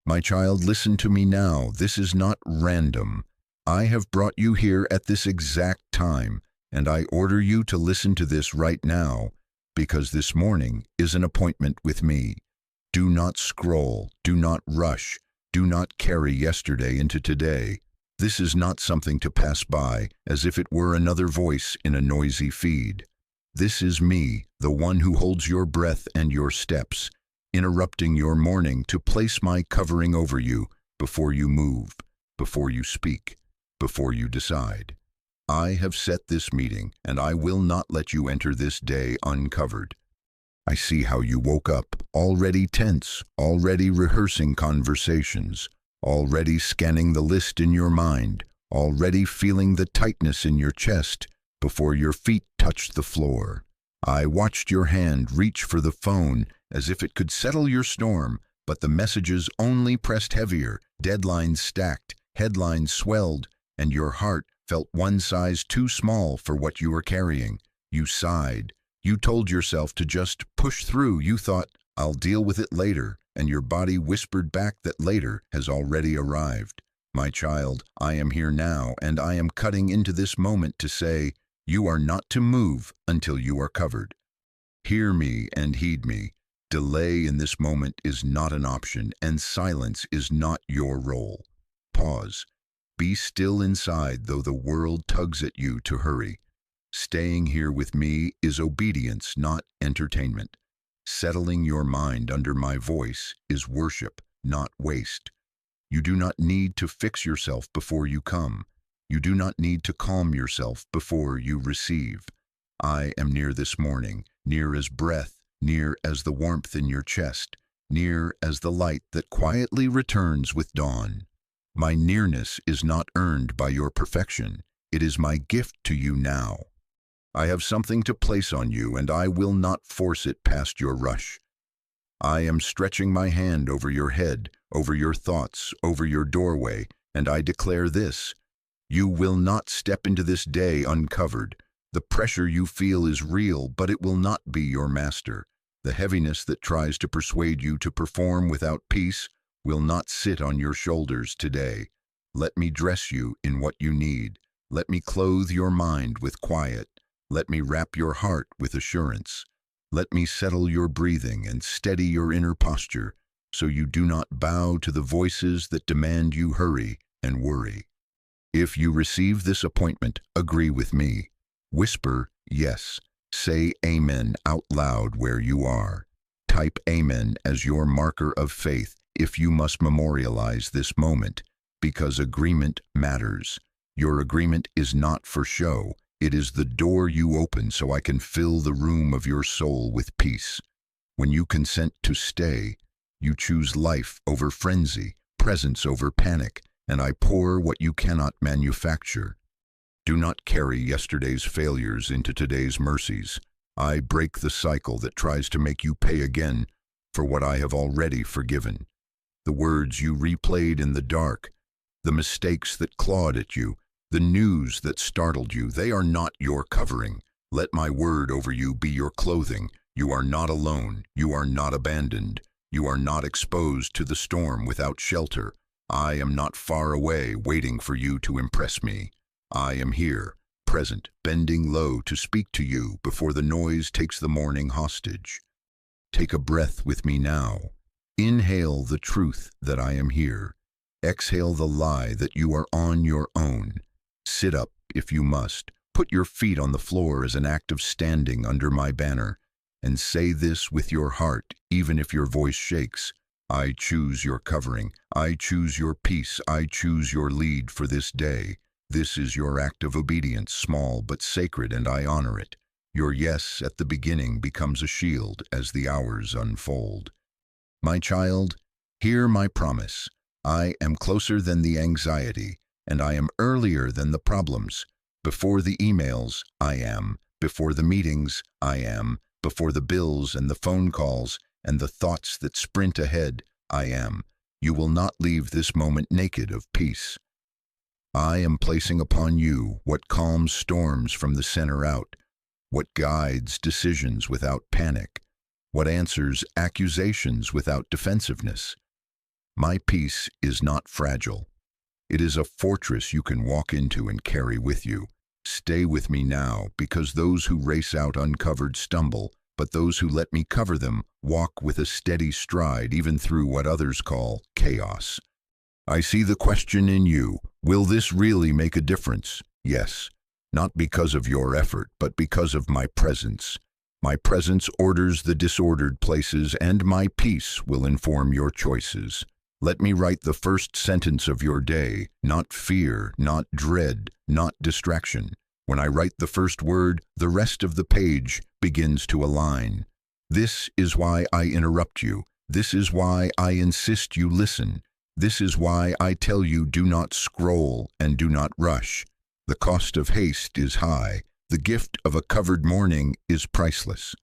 My child, listen to me now. This is not random. I have brought you here at this exact time, and I order you to listen to this right now, because this morning is an appointment with me. Do not scroll, do not rush, do not carry yesterday into today. This is not something to pass by as if it were another voice in a noisy feed. This is me, the one who holds your breath and your steps, interrupting your morning to place my covering over you before you move, before you speak, before you decide. I have set this meeting, and I will not let you enter this day uncovered. I see how you woke up, already tense, already rehearsing conversations, already scanning the list in your mind, already feeling the tightness in your chest before your feet touched the floor. I watched your hand reach for the phone as if it could settle your storm, but the messages only pressed heavier, deadlines stacked, headlines swelled, and your heart felt one size too small for what you were carrying. You sighed. You told yourself to just push through. You thought, I'll deal with it later, and your body whispered back that later has already arrived. My child, I am here now, and I am cutting into this moment to say, you are not to move until you are covered. Hear me and heed me. Delay in this moment is not an option, and silence is not your role. Pause. Be still inside, though the world tugs at you to hurry. Staying here with me is obedience, not entertainment. Settling your mind under my voice is worship, not waste. You do not need to fix yourself before you come. You do not need to calm yourself before you receive. I am near this morning, near as breath, near as the warmth in your chest, near as the light that quietly returns with dawn. My nearness is not earned by your perfection. It is my gift to you now. I have something to place on you, and I will not force it past your rush. I am stretching my hand over your head, over your thoughts, over your doorway, and I declare this: you will not step into this day uncovered. The pressure you feel is real, but it will not be your master. The heaviness that tries to persuade you to perform without peace will not sit on your shoulders today. Let me dress you in what you need. Let me clothe your mind with quiet. Let me wrap your heart with assurance. Let me settle your breathing and steady your inner posture, so you do not bow to the voices that demand you hurry and worry. If you receive this appointment, agree with me. Whisper yes. Say amen out loud where you are. Type amen as your marker of faith if you must memorialize this moment, because agreement matters. Your agreement is not for show. It is the door you open so I can fill the room of your soul with peace. When you consent to stay, you choose life over frenzy, presence over panic, and I pour what you cannot manufacture. Do not carry yesterday's failures into today's mercies. I break the cycle that tries to make you pay again for what I have already forgiven. The words you replayed in the dark, the mistakes that clawed at you, the news that startled you, they are not your covering. Let my word over you be your clothing. You are not alone. You are not abandoned. You are not exposed to the storm without shelter. I am not far away waiting for you to impress me. I am here, present, bending low to speak to you before the noise takes the morning hostage. Take a breath with me now. Inhale the truth that I am here. Exhale the lie that you are on your own. Sit up if you must. Put your feet on the floor as an act of standing under my banner, and say this with your heart, even if your voice shakes. I choose your covering. I choose your peace. I choose your lead for this day. This is your act of obedience, small but sacred, and I honor it. Your yes at the beginning becomes a shield as the hours unfold. My child, hear my promise. I am closer than the anxiety, and I am earlier than the problems. Before the emails, I am. Before the meetings, I am. Before the bills and the phone calls and the thoughts that sprint ahead, I am. You will not leave this moment naked of peace. I am placing upon you what calms storms from the center out, what guides decisions without panic, what answers accusations without defensiveness. My peace is not fragile. It is a fortress you can walk into and carry with you. Stay with me now, because those who race out uncovered stumble, but those who let me cover them walk with a steady stride even through what others call chaos. I see the question in you. Will this really make a difference? Yes. Not because of your effort, but because of my presence. My presence orders the disordered places, and my peace will inform your choices. Let me write the first sentence of your day, not fear, not dread, not distraction. When I write the first word, the rest of the page begins to align. This is why I interrupt you. This is why I insist you listen. This is why I tell you do not scroll and do not rush. The cost of haste is high. The gift of a covered morning is priceless.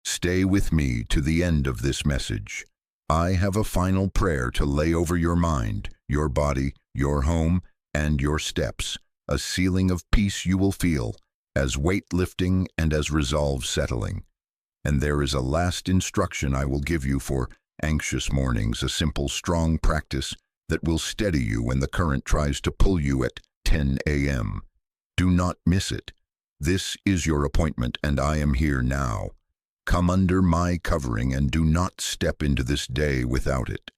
Stay with me to the end of this message. I have a final prayer to lay over your mind, your body, your home, and your steps, a ceiling of peace you will feel, as weight lifting and as resolve settling. And there is a last instruction I will give you for anxious mornings, a simple, strong practice that will steady you when the current tries to pull you at 10 a.m. Do not miss it. This is your appointment, and I am here now. Come under my covering and do not step into this day without it.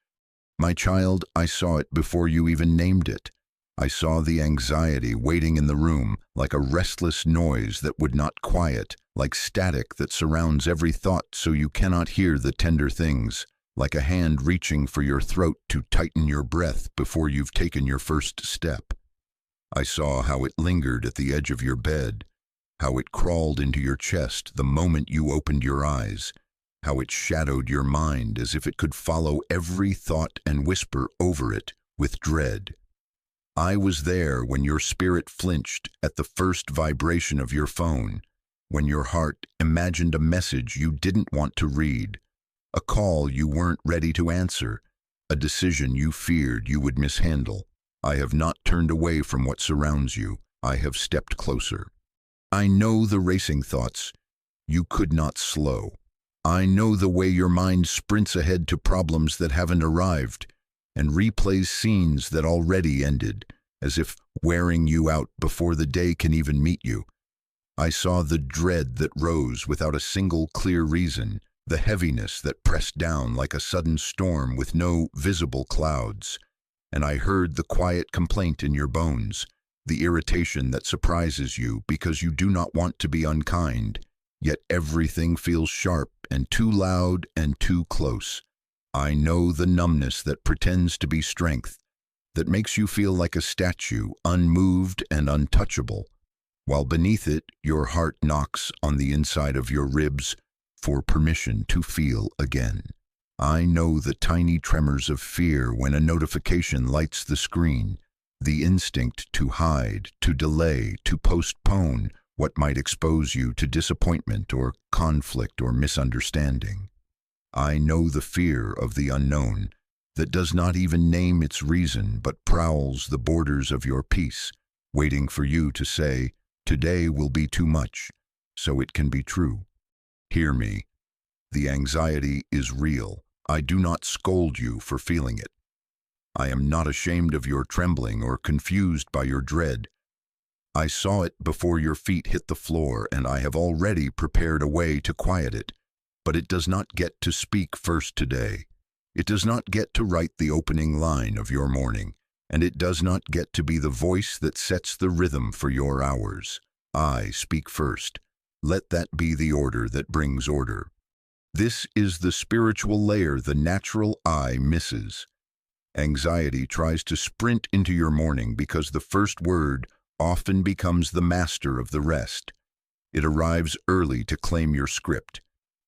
My child, I saw it before you even named it. I saw the anxiety waiting in the room, like a restless noise that would not quiet, like static that surrounds every thought so you cannot hear the tender things, like a hand reaching for your throat to tighten your breath before you've taken your first step. I saw how it lingered at the edge of your bed, how it crawled into your chest the moment you opened your eyes, how it shadowed your mind as if it could follow every thought and whisper over it with dread. I was there when your spirit flinched at the first vibration of your phone, when your heart imagined a message you didn't want to read, a call you weren't ready to answer, a decision you feared you would mishandle. I have not turned away from what surrounds you. I have stepped closer. I know the racing thoughts you could not slow. I know the way your mind sprints ahead to problems that haven't arrived and replays scenes that already ended, as if wearing you out before the day can even meet you. I saw the dread that rose without a single clear reason, the heaviness that pressed down like a sudden storm with no visible clouds. And I heard the quiet complaint in your bones, the irritation that surprises you because you do not want to be unkind, yet everything feels sharp and too loud and too close. I know the numbness that pretends to be strength, that makes you feel like a statue, unmoved and untouchable, while beneath it your heart knocks on the inside of your ribs for permission to feel again. I know the tiny tremors of fear when a notification lights the screen, the instinct to hide, to delay, to postpone what might expose you to disappointment or conflict or misunderstanding. I know the fear of the unknown that does not even name its reason but prowls the borders of your peace, waiting for you to say, "Today will be too much, so it can be true." Hear me. The anxiety is real. I do not scold you for feeling it. I am not ashamed of your trembling or confused by your dread. I saw it before your feet hit the floor, and I have already prepared a way to quiet it. But it does not get to speak first today. It does not get to write the opening line of your morning, and it does not get to be the voice that sets the rhythm for your hours. I speak first. Let that be the order that brings order. This is the spiritual layer the natural eye misses. Anxiety tries to sprint into your morning because the first word often becomes the master of the rest. It arrives early to claim your script,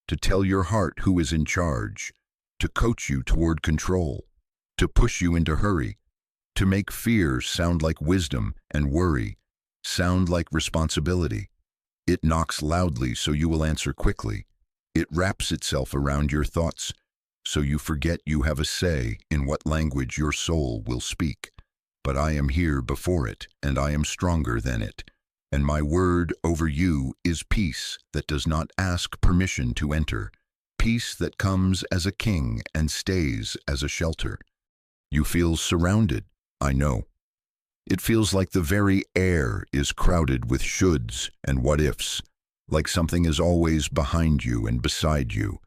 to tell your heart who is in charge, to coach you toward control, to push you into hurry, to make fear sound like wisdom and worry sound like responsibility. It knocks loudly so you will answer quickly. It wraps itself around your thoughts so you forget you have a say in what language your soul will speak. But I am here before it, and I am stronger than it. And my word over you is peace that does not ask permission to enter, peace that comes as a king and stays as a shelter. You feel surrounded, I know. It feels like the very air is crowded with shoulds and what ifs, like something is always behind you and beside you,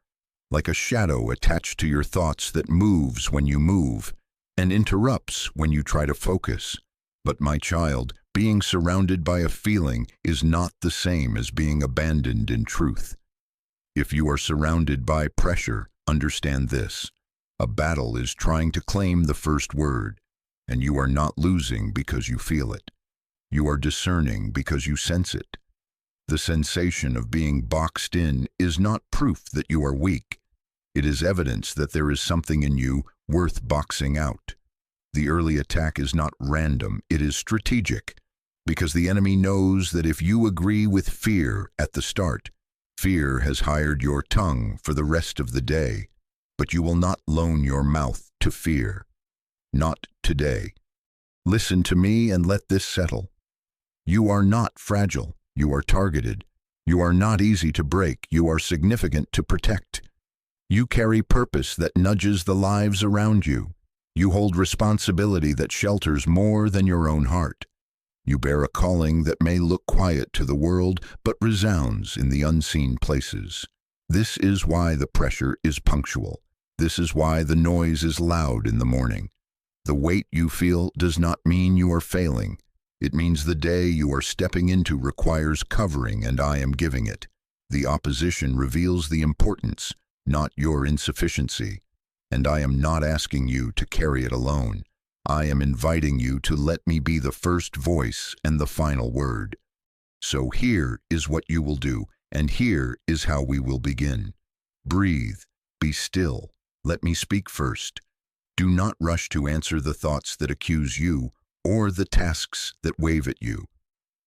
like a shadow attached to your thoughts that moves when you move and interrupts when you try to focus. But my child, being surrounded by a feeling is not the same as being abandoned in truth. If you are surrounded by pressure, understand this. A battle is trying to claim the first word, and you are not losing because you feel it. You are discerning because you sense it. The sensation of being boxed in is not proof that you are weak. It is evidence that there is something in you worth boxing out. The early attack is not random, it is strategic, because the enemy knows that if you agree with fear at the start, fear has hired your tongue for the rest of the day, but you will not loan your mouth to fear. Not today. Listen to me and let this settle. You are not fragile. You are targeted. You are not easy to break. You are significant to protect. You carry purpose that nudges the lives around you. You hold responsibility that shelters more than your own heart. You bear a calling that may look quiet to the world, but resounds in the unseen places. This is why the pressure is punctual. This is why the noise is loud in the morning. The weight you feel does not mean you are failing. It means the day you are stepping into requires covering, and I am giving it. The opposition reveals the importance, not your insufficiency. And I am not asking you to carry it alone. I am inviting you to let me be the first voice and the final word. So here is what you will do, and here is how we will begin. Breathe. Be still. Let me speak first. Do not rush to answer the thoughts that accuse you or the tasks that wave at you.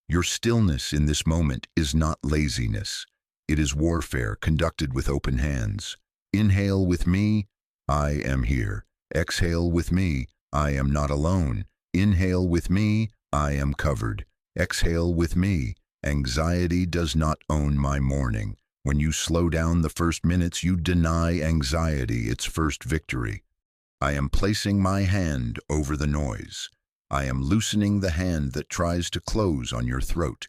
Your stillness in this moment is not laziness. It is warfare conducted with open hands. Inhale with me, I am here. Exhale with me, I am not alone. Inhale with me, I am covered. Exhale with me, anxiety does not own my morning. When you slow down the first minutes, you deny anxiety its first victory. I am placing my hand over the noise. I am loosening the hand that tries to close on your throat.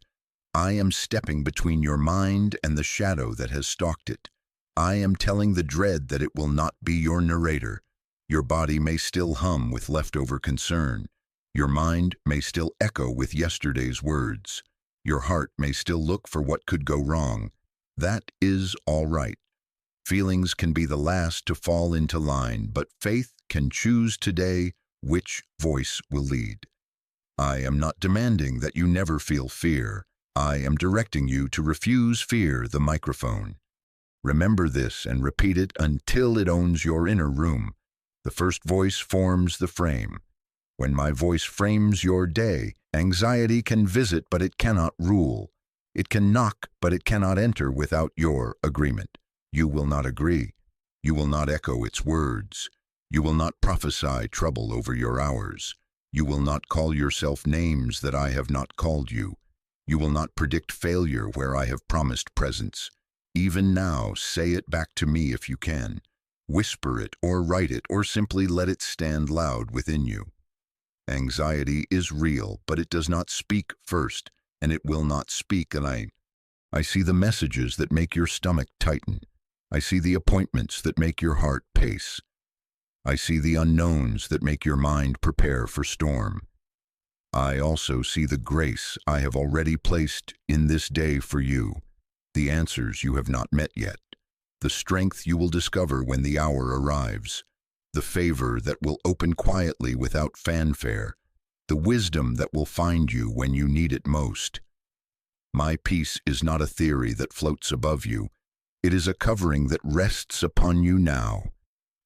I am stepping between your mind and the shadow that has stalked it. I am telling the dread that it will not be your narrator. Your body may still hum with leftover concern. Your mind may still echo with yesterday's words. Your heart may still look for what could go wrong. That is all right. Feelings can be the last to fall into line, but faith can choose today which voice will lead. I am not demanding that you never feel fear. I am directing you to refuse fear the microphone. Remember this and repeat it until it owns your inner room. The first voice forms the frame. When my voice frames your day, anxiety can visit, but it cannot rule. It can knock, but it cannot enter without your agreement. You will not agree. You will not echo its words. You will not prophesy trouble over your hours. You will not call yourself names that I have not called you. You will not predict failure where I have promised presence. Even now, say it back to me if you can. Whisper it or write it or simply let it stand loud within you. Anxiety is real, but it does not speak first, and it will not speak, and I see the messages that make your stomach tighten. I see the appointments that make your heart pace. I see the unknowns that make your mind prepare for storm. I also see the grace I have already placed in this day for you, the answers you have not met yet, the strength you will discover when the hour arrives, the favor that will open quietly without fanfare, the wisdom that will find you when you need it most. My peace is not a theory that floats above you. It is a covering that rests upon you now.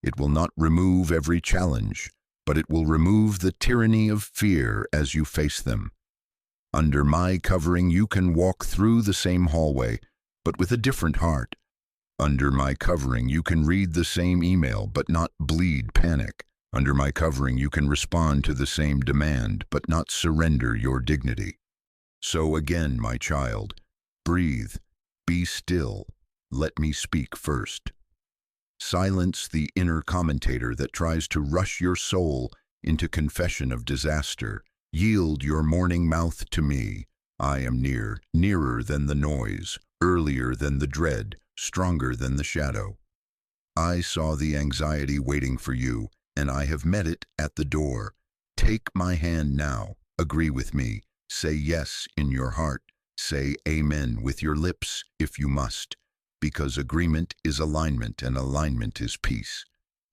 It will not remove every challenge, but it will remove the tyranny of fear as you face them. Under my covering, you can walk through the same hallway, but with a different heart. Under my covering, you can read the same email, but not bleed panic. Under my covering, you can respond to the same demand, but not surrender your dignity. So again, my child, breathe, be still, let me speak first. Silence the inner commentator that tries to rush your soul into confession of disaster. Yield your morning mouth to me. I am near, nearer than the noise, earlier than the dread, stronger than the shadow. I saw the anxiety waiting for you, and I have met it at the door. Take my hand now. Agree with me. Say yes in your heart. Say amen with your lips if you must, because agreement is alignment and alignment is peace.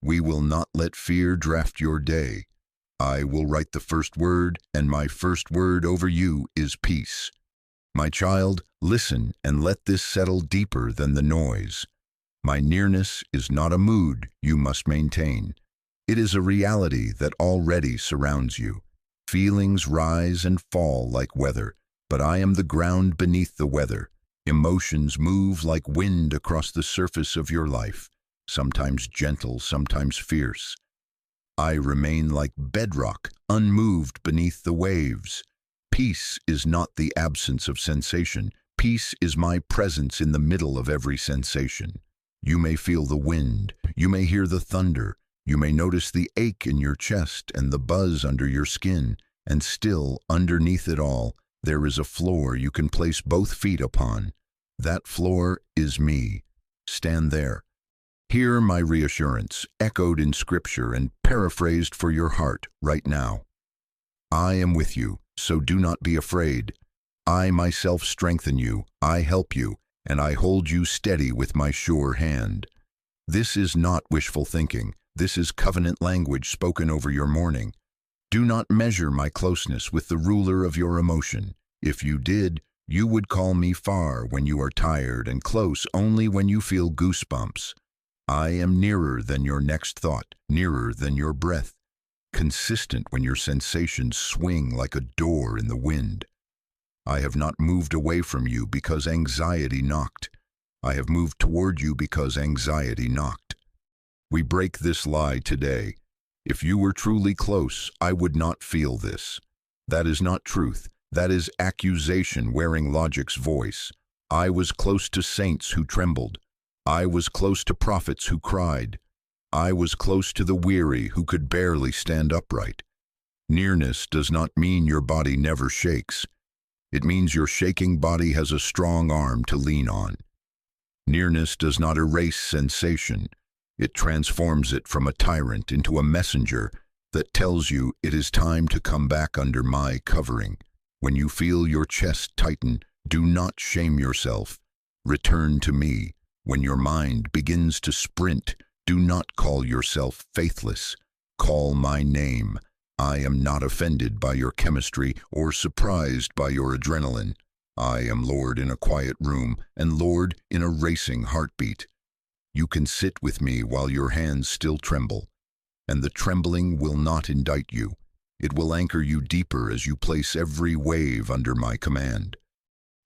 We will not let fear draft your day. I will write the first word, and my first word over you is peace. My child, listen and let this settle deeper than the noise. My nearness is not a mood you must maintain. It is a reality that already surrounds you. Feelings rise and fall like weather, but I am the ground beneath the weather. Emotions move like wind across the surface of your life, sometimes gentle, sometimes fierce. I remain like bedrock, unmoved beneath the waves. Peace is not the absence of sensation. Peace is my presence in the middle of every sensation. You may feel the wind, you may hear the thunder, you may notice the ache in your chest and the buzz under your skin, and still, underneath it all, there is a floor you can place both feet upon. That floor is me. Stand there. Hear my reassurance, echoed in scripture and paraphrased for your heart right now. I am with you, so do not be afraid. I myself strengthen you, I help you, and I hold you steady with my sure hand. This is not wishful thinking. This is covenant language spoken over your morning. Do not measure my closeness with the ruler of your emotion. If you did, you would call me far when you are tired and close only when you feel goosebumps. I am nearer than your next thought, nearer than your breath, consistent when your sensations swing like a door in the wind. I have not moved away from you because anxiety knocked. I have moved toward you because anxiety knocked. We break this lie today. If you were truly close, I would not feel this. That is not truth. That is accusation wearing logic's voice. I was close to saints who trembled. I was close to prophets who cried. I was close to the weary who could barely stand upright. Nearness does not mean your body never shakes. It means your shaking body has a strong arm to lean on. Nearness does not erase sensation. It transforms it from a tyrant into a messenger that tells you it is time to come back under my covering. When you feel your chest tighten, do not shame yourself. Return to me. When your mind begins to sprint, do not call yourself faithless. Call my name. I am not offended by your chemistry or surprised by your adrenaline. I am Lord in a quiet room and Lord in a racing heartbeat. You can sit with me while your hands still tremble, and the trembling will not indict you. It will anchor you deeper as you place every wave under my command.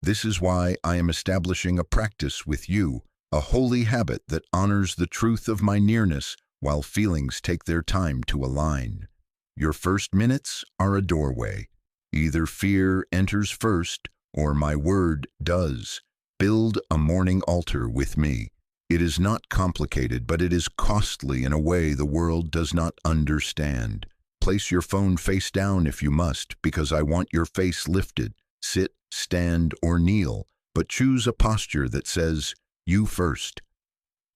This is why I am establishing a practice with you, a holy habit that honors the truth of my nearness while feelings take their time to align. Your first minutes are a doorway. Either fear enters first or my word does. Build a morning altar with me. It is not complicated, but it is costly in a way the world does not understand. Place your phone face down if you must, because I want your face lifted. Sit, stand, or kneel, but choose a posture that says, you first.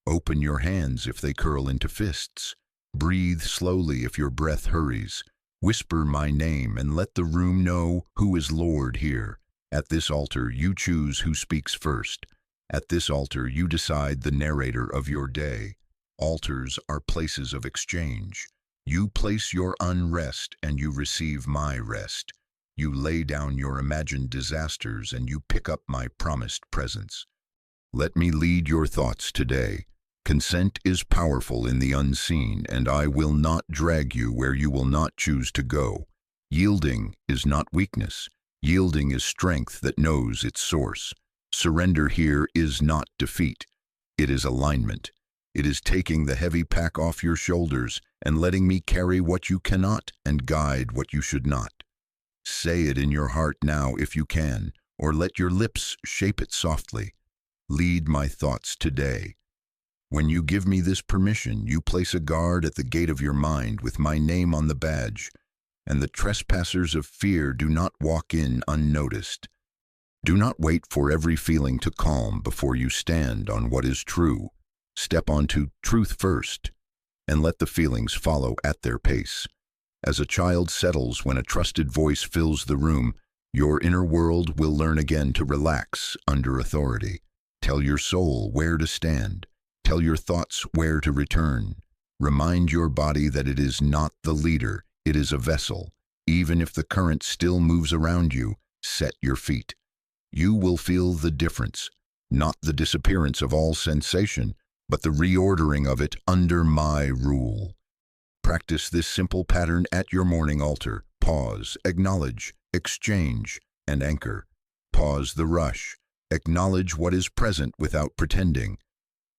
Open your hands if they curl into fists. Breathe slowly if your breath hurries. Whisper my name and let the room know who is Lord here. At this altar, you choose who speaks first. At this altar, you decide the narrator of your day. Altars are places of exchange. You place your unrest and you receive my rest. You lay down your imagined disasters and you pick up my promised presence. Let me lead your thoughts today. Consent is powerful in the unseen, and I will not drag you where you will not choose to go. Yielding is not weakness. Yielding is strength that knows its source. Surrender here is not defeat. It is alignment. It is taking the heavy pack off your shoulders and letting me carry what you cannot and guide what you should not. Say it in your heart now if you can, or let your lips shape it softly. Lead my thoughts today. When you give me this permission, you place a guard at the gate of your mind with my name on the badge, and the trespassers of fear do not walk in unnoticed. Do not wait for every feeling to calm before you stand on what is true. Step onto truth first, and let the feelings follow at their pace. As a child settles when a trusted voice fills the room, your inner world will learn again to relax under authority. Tell your soul where to stand. Tell your thoughts where to return. Remind your body that it is not the leader, it is a vessel. Even if the current still moves around you, set your feet. You will feel the difference, not the disappearance of all sensation, but the reordering of it under my rule. Practice this simple pattern at your morning altar. Pause, acknowledge, exchange, and anchor. Pause the rush. Acknowledge what is present without pretending.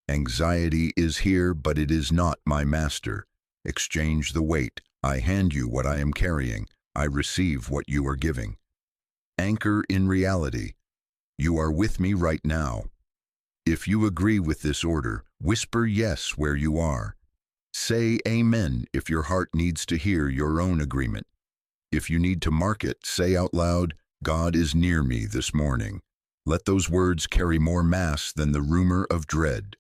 Anxiety is here, but it is not my master. Exchange the weight. I hand you what I am carrying. I receive what you are giving. Anchor in reality. You are with me right now. If you agree with this order, whisper yes where you are. Say amen if your heart needs to hear your own agreement. If you need to mark it, say out loud, God is near me this morning. Let those words carry more mass than the rumor of dread.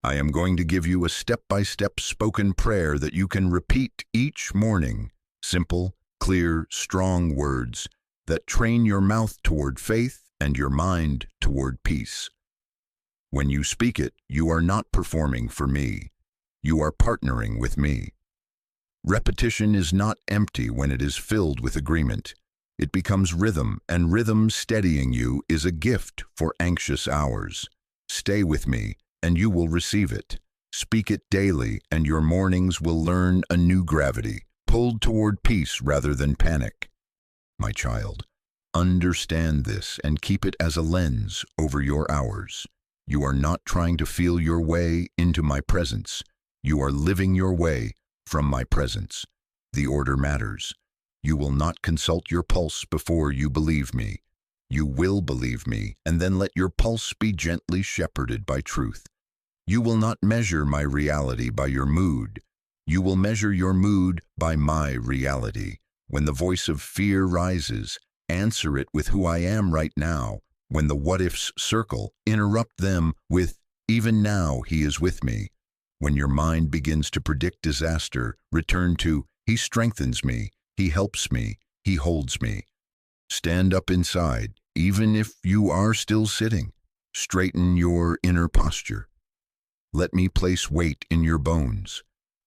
I am going to give you a step-by-step spoken prayer that you can repeat each morning. Simple, clear, strong words that train your mouth toward faith and your mind toward peace. When you speak it, you are not performing for me. You are partnering with me. Repetition is not empty when it is filled with agreement. It becomes rhythm, and rhythm steadying you is a gift for anxious hours. Stay with me, and you will receive it. Speak it daily, and your mornings will learn a new gravity, pulled toward peace rather than panic. My child, understand this and keep it as a lens over your hours. You are not trying to feel your way into my presence. You are living your way from my presence. The order matters. You will not consult your pulse before you believe me. You will believe me, and then let your pulse be gently shepherded by truth. You will not measure my reality by your mood. You will measure your mood by my reality. When the voice of fear rises, answer it with who I am right now. When the what-ifs circle, interrupt them with, even now he is with me. When your mind begins to predict disaster, return to, he strengthens me, he helps me, he holds me. Stand up inside, even if you are still sitting. Straighten your inner posture. Let me place weight in your bones,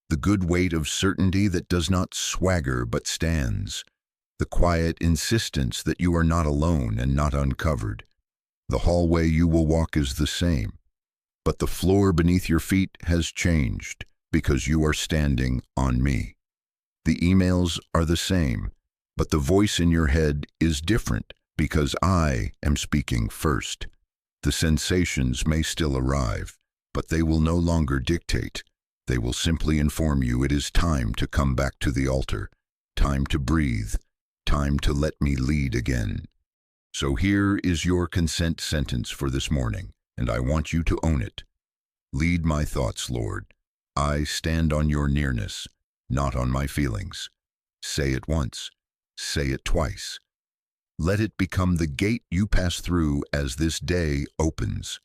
the good weight of certainty that does not swagger but stands, the quiet insistence that you are not alone and not uncovered. The hallway you will walk is the same, but the floor beneath your feet has changed because you are standing on me. The emails are the same, but the voice in your head is different because I am speaking first. The sensations may still arrive, but they will no longer dictate. They will simply inform you it is time to come back to the altar, time to breathe, time to let me lead again. So here is your consent sentence for this morning, and I want you to own it. Lead my thoughts, Lord. I stand on your nearness, not on my feelings. Say it once. Say it twice. Let it become the gate you pass through as this day opens.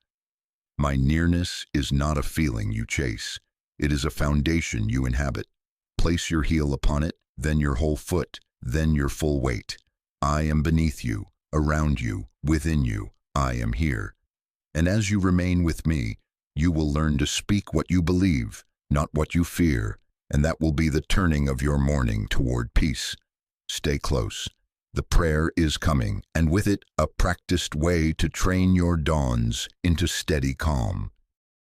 My nearness is not a feeling you chase. It is a foundation you inhabit. Place your heel upon it, then your whole foot, then your full weight. I am beneath you, around you, within you. I am here. And as you remain with me, you will learn to speak what you believe, not what you fear, and that will be the turning of your morning toward peace. Stay close. The prayer is coming, and with it, a practiced way to train your dawns into steady calm.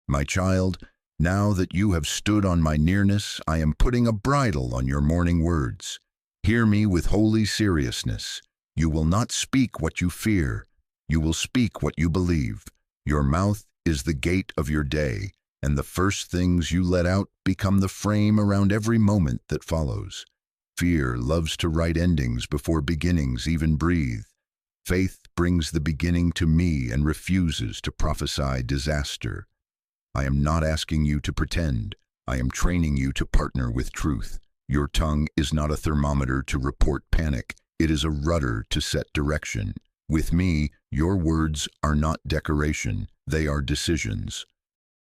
My child, now that you have stood on my nearness, I am putting a bridle on your morning words. Hear me with holy seriousness. You will not speak what you fear. You will speak what you believe. Your mouth is the gate of your day, and the first things you let out become the frame around every moment that follows. Fear loves to write endings before beginnings even breathe. Faith brings the beginning to me and refuses to prophesy disaster. I am not asking you to pretend. I am training you to partner with truth. Your tongue is not a thermometer to report panic. It is a rudder to set direction. With me, your words are not decoration. They are decisions.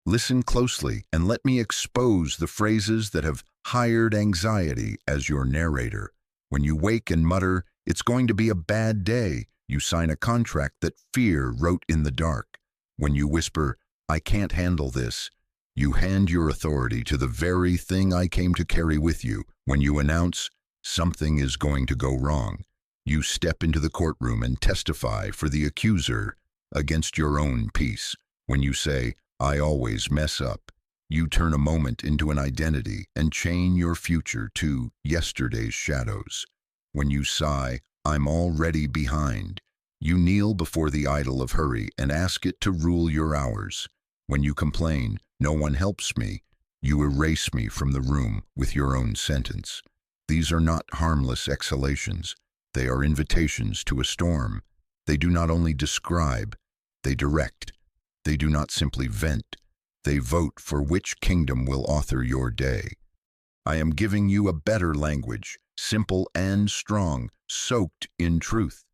Listen closely and let me expose the phrases that have hired anxiety as your narrator. When you wake and mutter, "It's going to be a bad day," you sign a contract that fear wrote in the dark. When you whisper, "I can't handle this," you hand your authority to the very thing I came to carry with you. When you announce, "Something is going to go wrong," you step into the courtroom and testify for the accuser against your own peace. When you say, "I always mess up," you turn a moment into an identity and chain your future to yesterday's shadows. When you sigh, "I'm already behind," you kneel before the idol of hurry and ask it to rule your hours. When you complain, "No one helps me," you erase me from the room with your own sentence. These are not harmless exhalations. They are invitations to a storm. They do not only describe, they direct. They do not simply vent. They vote for which kingdom will author your day. I am giving you a better language, simple and strong, soaked in truth.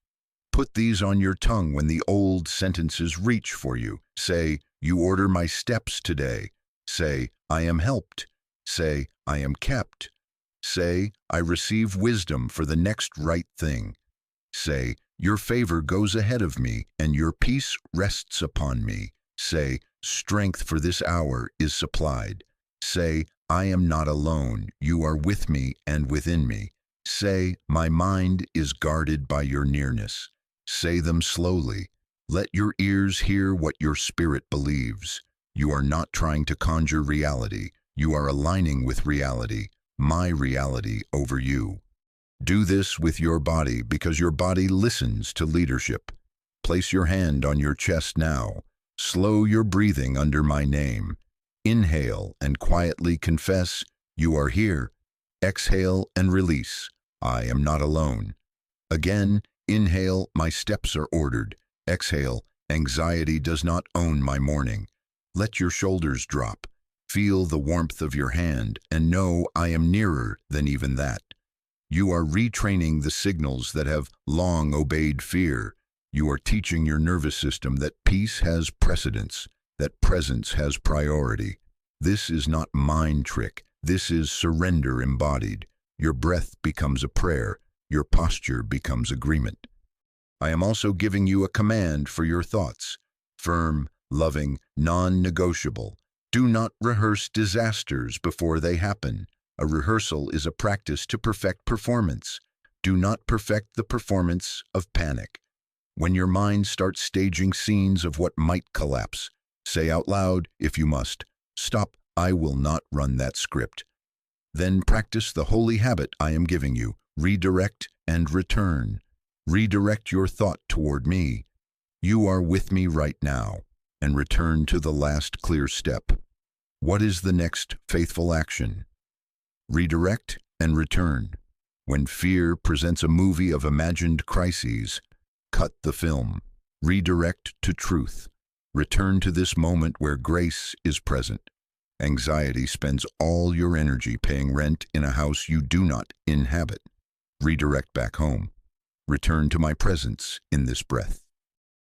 Put these on your tongue when the old sentences reach for you. Say, "You order my steps today." Say, "I am helped." Say, "I am kept." Say, "I receive wisdom for the next right thing." Say, "Your favor goes ahead of me, and your peace rests upon me." Say, "Strength for this hour is supplied." Say, "I am not alone. You are with me and within me." Say, "My mind is guarded by your nearness." Say them slowly. Let your ears hear what your spirit believes. You are not trying to conjure reality. You are aligning with reality, my reality over you. Do this with your body because your body listens to leadership. Place your hand on your chest now. Slow your breathing under my name. Inhale and quietly confess, "You are here." Exhale and release, "I am not alone." Again, inhale, "My steps are ordered." Exhale, "Anxiety does not own my morning." Let your shoulders drop. Feel the warmth of your hand and know I am nearer than even that. You are retraining the signals that have long obeyed fear. You are teaching your nervous system that peace has precedence, that presence has priority. This is not mind trick. This is surrender embodied. Your breath becomes a prayer. Your posture becomes agreement. I am also giving you a command for your thoughts. Firm, loving, non-negotiable. Do not rehearse disasters before they happen. A rehearsal is a practice to perfect performance. Do not perfect the performance of panic. When your mind starts staging scenes of what might collapse, say out loud, if you must, "Stop, I will not run that script." Then practice the holy habit I am giving you. Redirect and return. Redirect your thought toward me. You are with me right now. And return to the last clear step. What is the next faithful action? Redirect and return. When fear presents a movie of imagined crises, cut the film. Redirect to truth. Return to this moment where grace is present. Anxiety spends all your energy paying rent in a house you do not inhabit. Redirect back home. Return to my presence in this breath.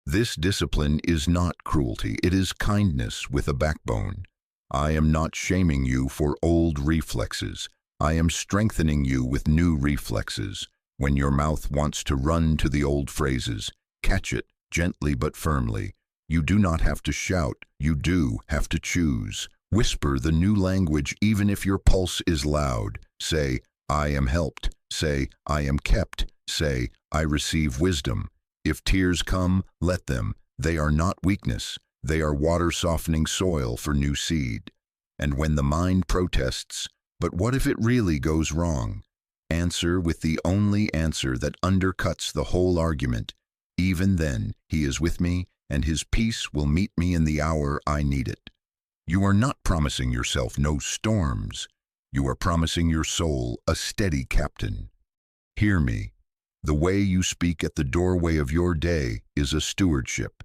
This discipline is not cruelty, it is kindness with a backbone. I am not shaming you for old reflexes. I am strengthening you with new reflexes. When your mouth wants to run to the old phrases, catch it gently but firmly. You do not have to shout, you do have to choose. Whisper the new language even if your pulse is loud. Say, "I am helped." Say, "I am kept." Say, "I receive wisdom." If tears come, let them. They are not weakness. They are water-softening soil for new seed. And when the mind protests, "But what if it really goes wrong?" Answer with the only answer that undercuts the whole argument. Even then, he is with me, and his peace will meet me in the hour I need it. You are not promising yourself no storms. You are promising your soul a steady captain. Hear me. The way you speak at the doorway of your day is a stewardship.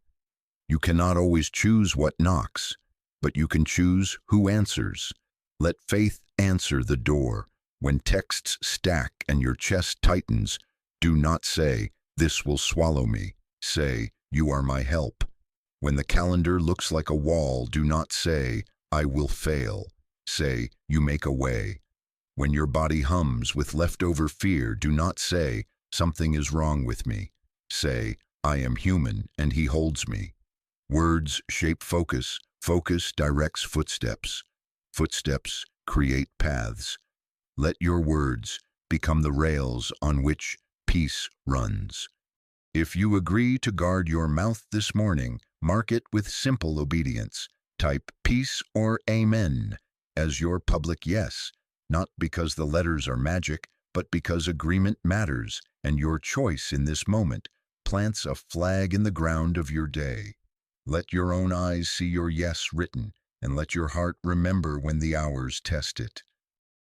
You cannot always choose what knocks, but you can choose who answers. Let faith answer the door. When texts stack and your chest tightens, do not say, "This will swallow me." Say, "You are my help." When the calendar looks like a wall, do not say, "I will fail." Say, "You make a way." When your body hums with leftover fear, do not say, "Something is wrong with me." Say, "I am human and he holds me." Words shape focus. Focus directs footsteps. Footsteps create paths. Let your words become the rails on which peace runs. If you agree to guard your mouth this morning, mark it with simple obedience. Type peace or amen as your public yes, not because the letters are magic, but because agreement matters, and your choice in this moment plants a flag in the ground of your day. Let your own eyes see your yes written, and let your heart remember when the hours test it.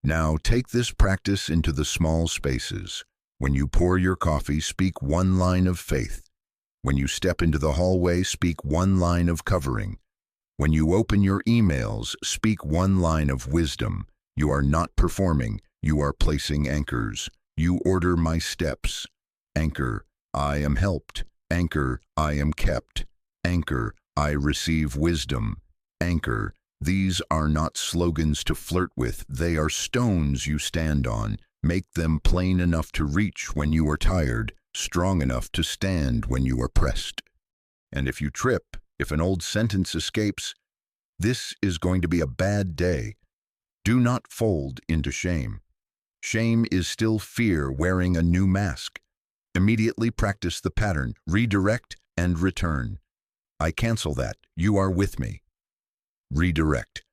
Now take this practice into the small spaces. When you pour your coffee, speak one line of faith. When you step into the hallway, speak one line of covering. When you open your emails, speak one line of wisdom. You are not performing, you are placing anchors. You order my steps. Anchor, I am helped. Anchor, I am kept. Anchor, I receive wisdom. Anchor, these are not slogans to flirt with, they are stones you stand on. Make them plain enough to reach when you are tired, strong enough to stand when you are pressed. And if you trip, if an old sentence escapes, "This is going to be a bad day," do not fold into shame. Shame is still fear wearing a new mask. Immediately practice the pattern, redirect and return. I cancel that. You are with me. Redirect.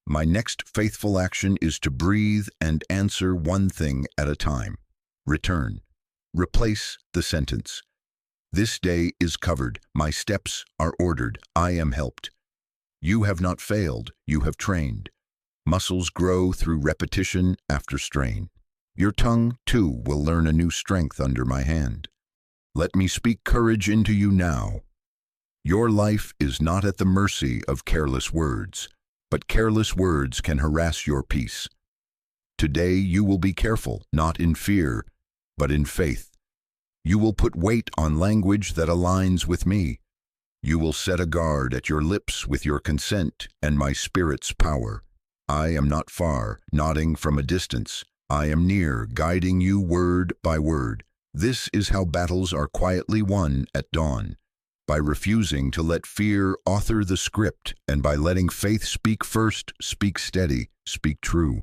My next faithful action is to breathe and answer one thing at a time. Return. Replace the sentence. This day is covered. My steps are ordered. I am helped. You have not failed. You have trained. Muscles grow through repetition after strain. Your tongue, too, will learn a new strength under my hand. Let me speak courage into you now. Your life is not at the mercy of careless words, but careless words can harass your peace. Today you will be careful, not in fear, but in faith. You will put weight on language that aligns with me. You will set a guard at your lips with your consent and my spirit's power. I am not far, nodding from a distance. I am near, guiding you word by word. This is how battles are quietly won at dawn. By refusing to let fear author the script, and by letting faith speak first, speak steady, speak true.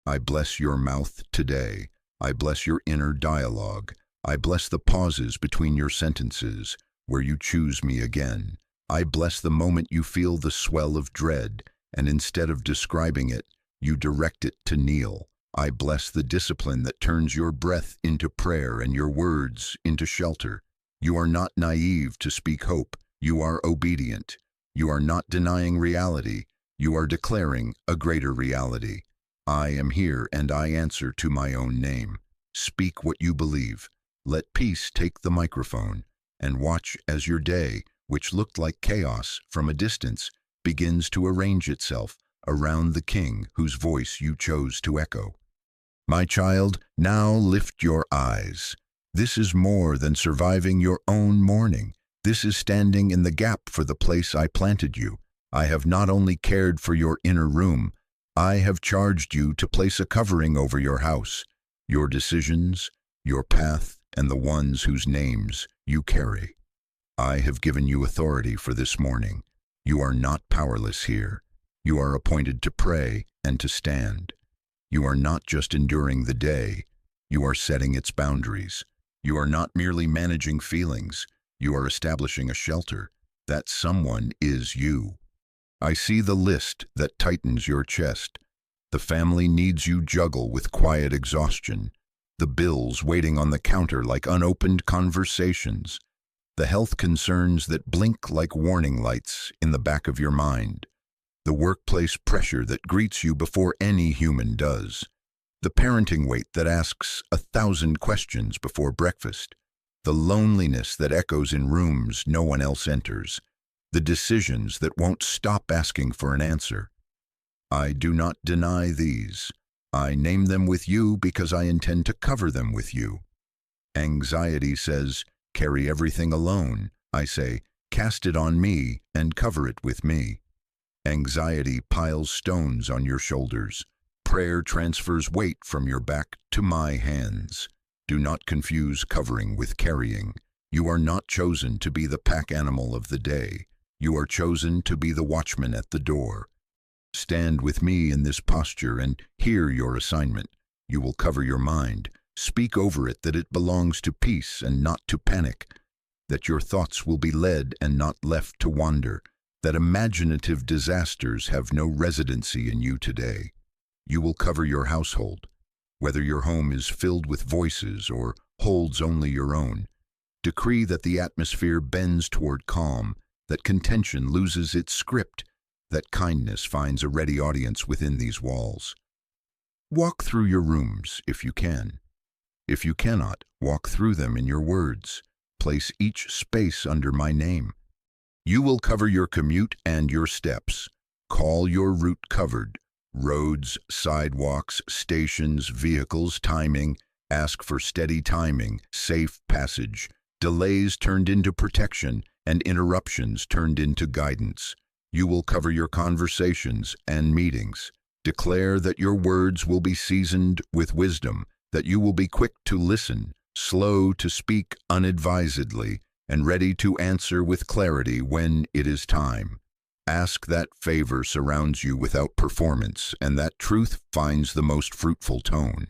I bless your mouth today. I bless your inner dialogue. I bless the pauses between your sentences, where you choose me again. I bless the moment you feel the swell of dread, and instead of describing it, you direct it to kneel. I bless the discipline that turns your breath into prayer and your words into shelter. You are not naive to speak hope. You are obedient. You are not denying reality. You are declaring a greater reality. I am here and I answer to my own name. Speak what you believe. Let peace take the microphone, and watch as your day, which looked like chaos from a distance, begins to arrange itself around the king whose voice you chose to echo. My child, now lift your eyes. This is more than surviving your own mourning. This is standing in the gap for the place I planted you. I have not only cared for your inner room, I have charged you to place a covering over your house, your decisions, your path, and the ones whose names you carry. I have given you authority for this morning. You are not powerless here. You are appointed to pray and to stand. You are not just enduring the day. You are setting its boundaries. You are not merely managing feelings. You are establishing a shelter. That someone is you. I see the list that tightens your chest. The family needs you juggle with quiet exhaustion. The bills waiting on the counter like unopened conversations. The health concerns that blink like warning lights in the back of your mind. The workplace pressure that greets you before any human does. The parenting weight that asks 1,000 questions before breakfast. The loneliness that echoes in rooms no one else enters. the decisions that won't stop asking for an answer. I do not deny these. I name them with you because I intend to cover them with you. Anxiety says, carry everything alone. I say, cast it on me and cover it with me. Anxiety piles stones on your shoulders. Prayer transfers weight from your back to my hands. Do not confuse covering with carrying. You are not chosen to be the pack animal of the day. You are chosen to be the watchman at the door. Stand with me in this posture and hear your assignment. You will cover your mind. Speak over it that it belongs to peace and not to panic, that your thoughts will be led and not left to wander, that imaginative disasters have no residency in you today. You will cover your household, whether your home is filled with voices or holds only your own. Decree that the atmosphere bends toward calm, that contention loses its script, that kindness finds a ready audience within these walls. Walk through your rooms if you can. If you cannot, walk through them in your words. Place each space under my name. You will cover your commute and your steps. Call your route covered. Roads, sidewalks, stations, vehicles, timing. Ask for steady timing, safe passage. Delays turned into protection and interruptions turned into guidance. You will cover your conversations and meetings. Declare that your words will be seasoned with wisdom, that you will be quick to listen, slow to speak unadvisedly, and ready to answer with clarity when it is time. Ask that favor surrounds you without performance, and that truth finds the most fruitful tone.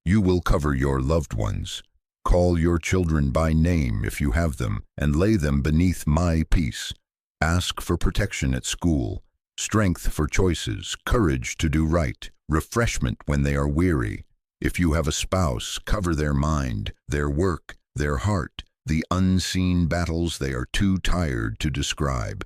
You will cover your loved ones. Call your children by name if you have them, and lay them beneath my peace. Ask for protection at school, strength for choices, courage to do right, refreshment when they are weary. If you have a spouse, cover their mind, their work, their heart, the unseen battles they are too tired to describe.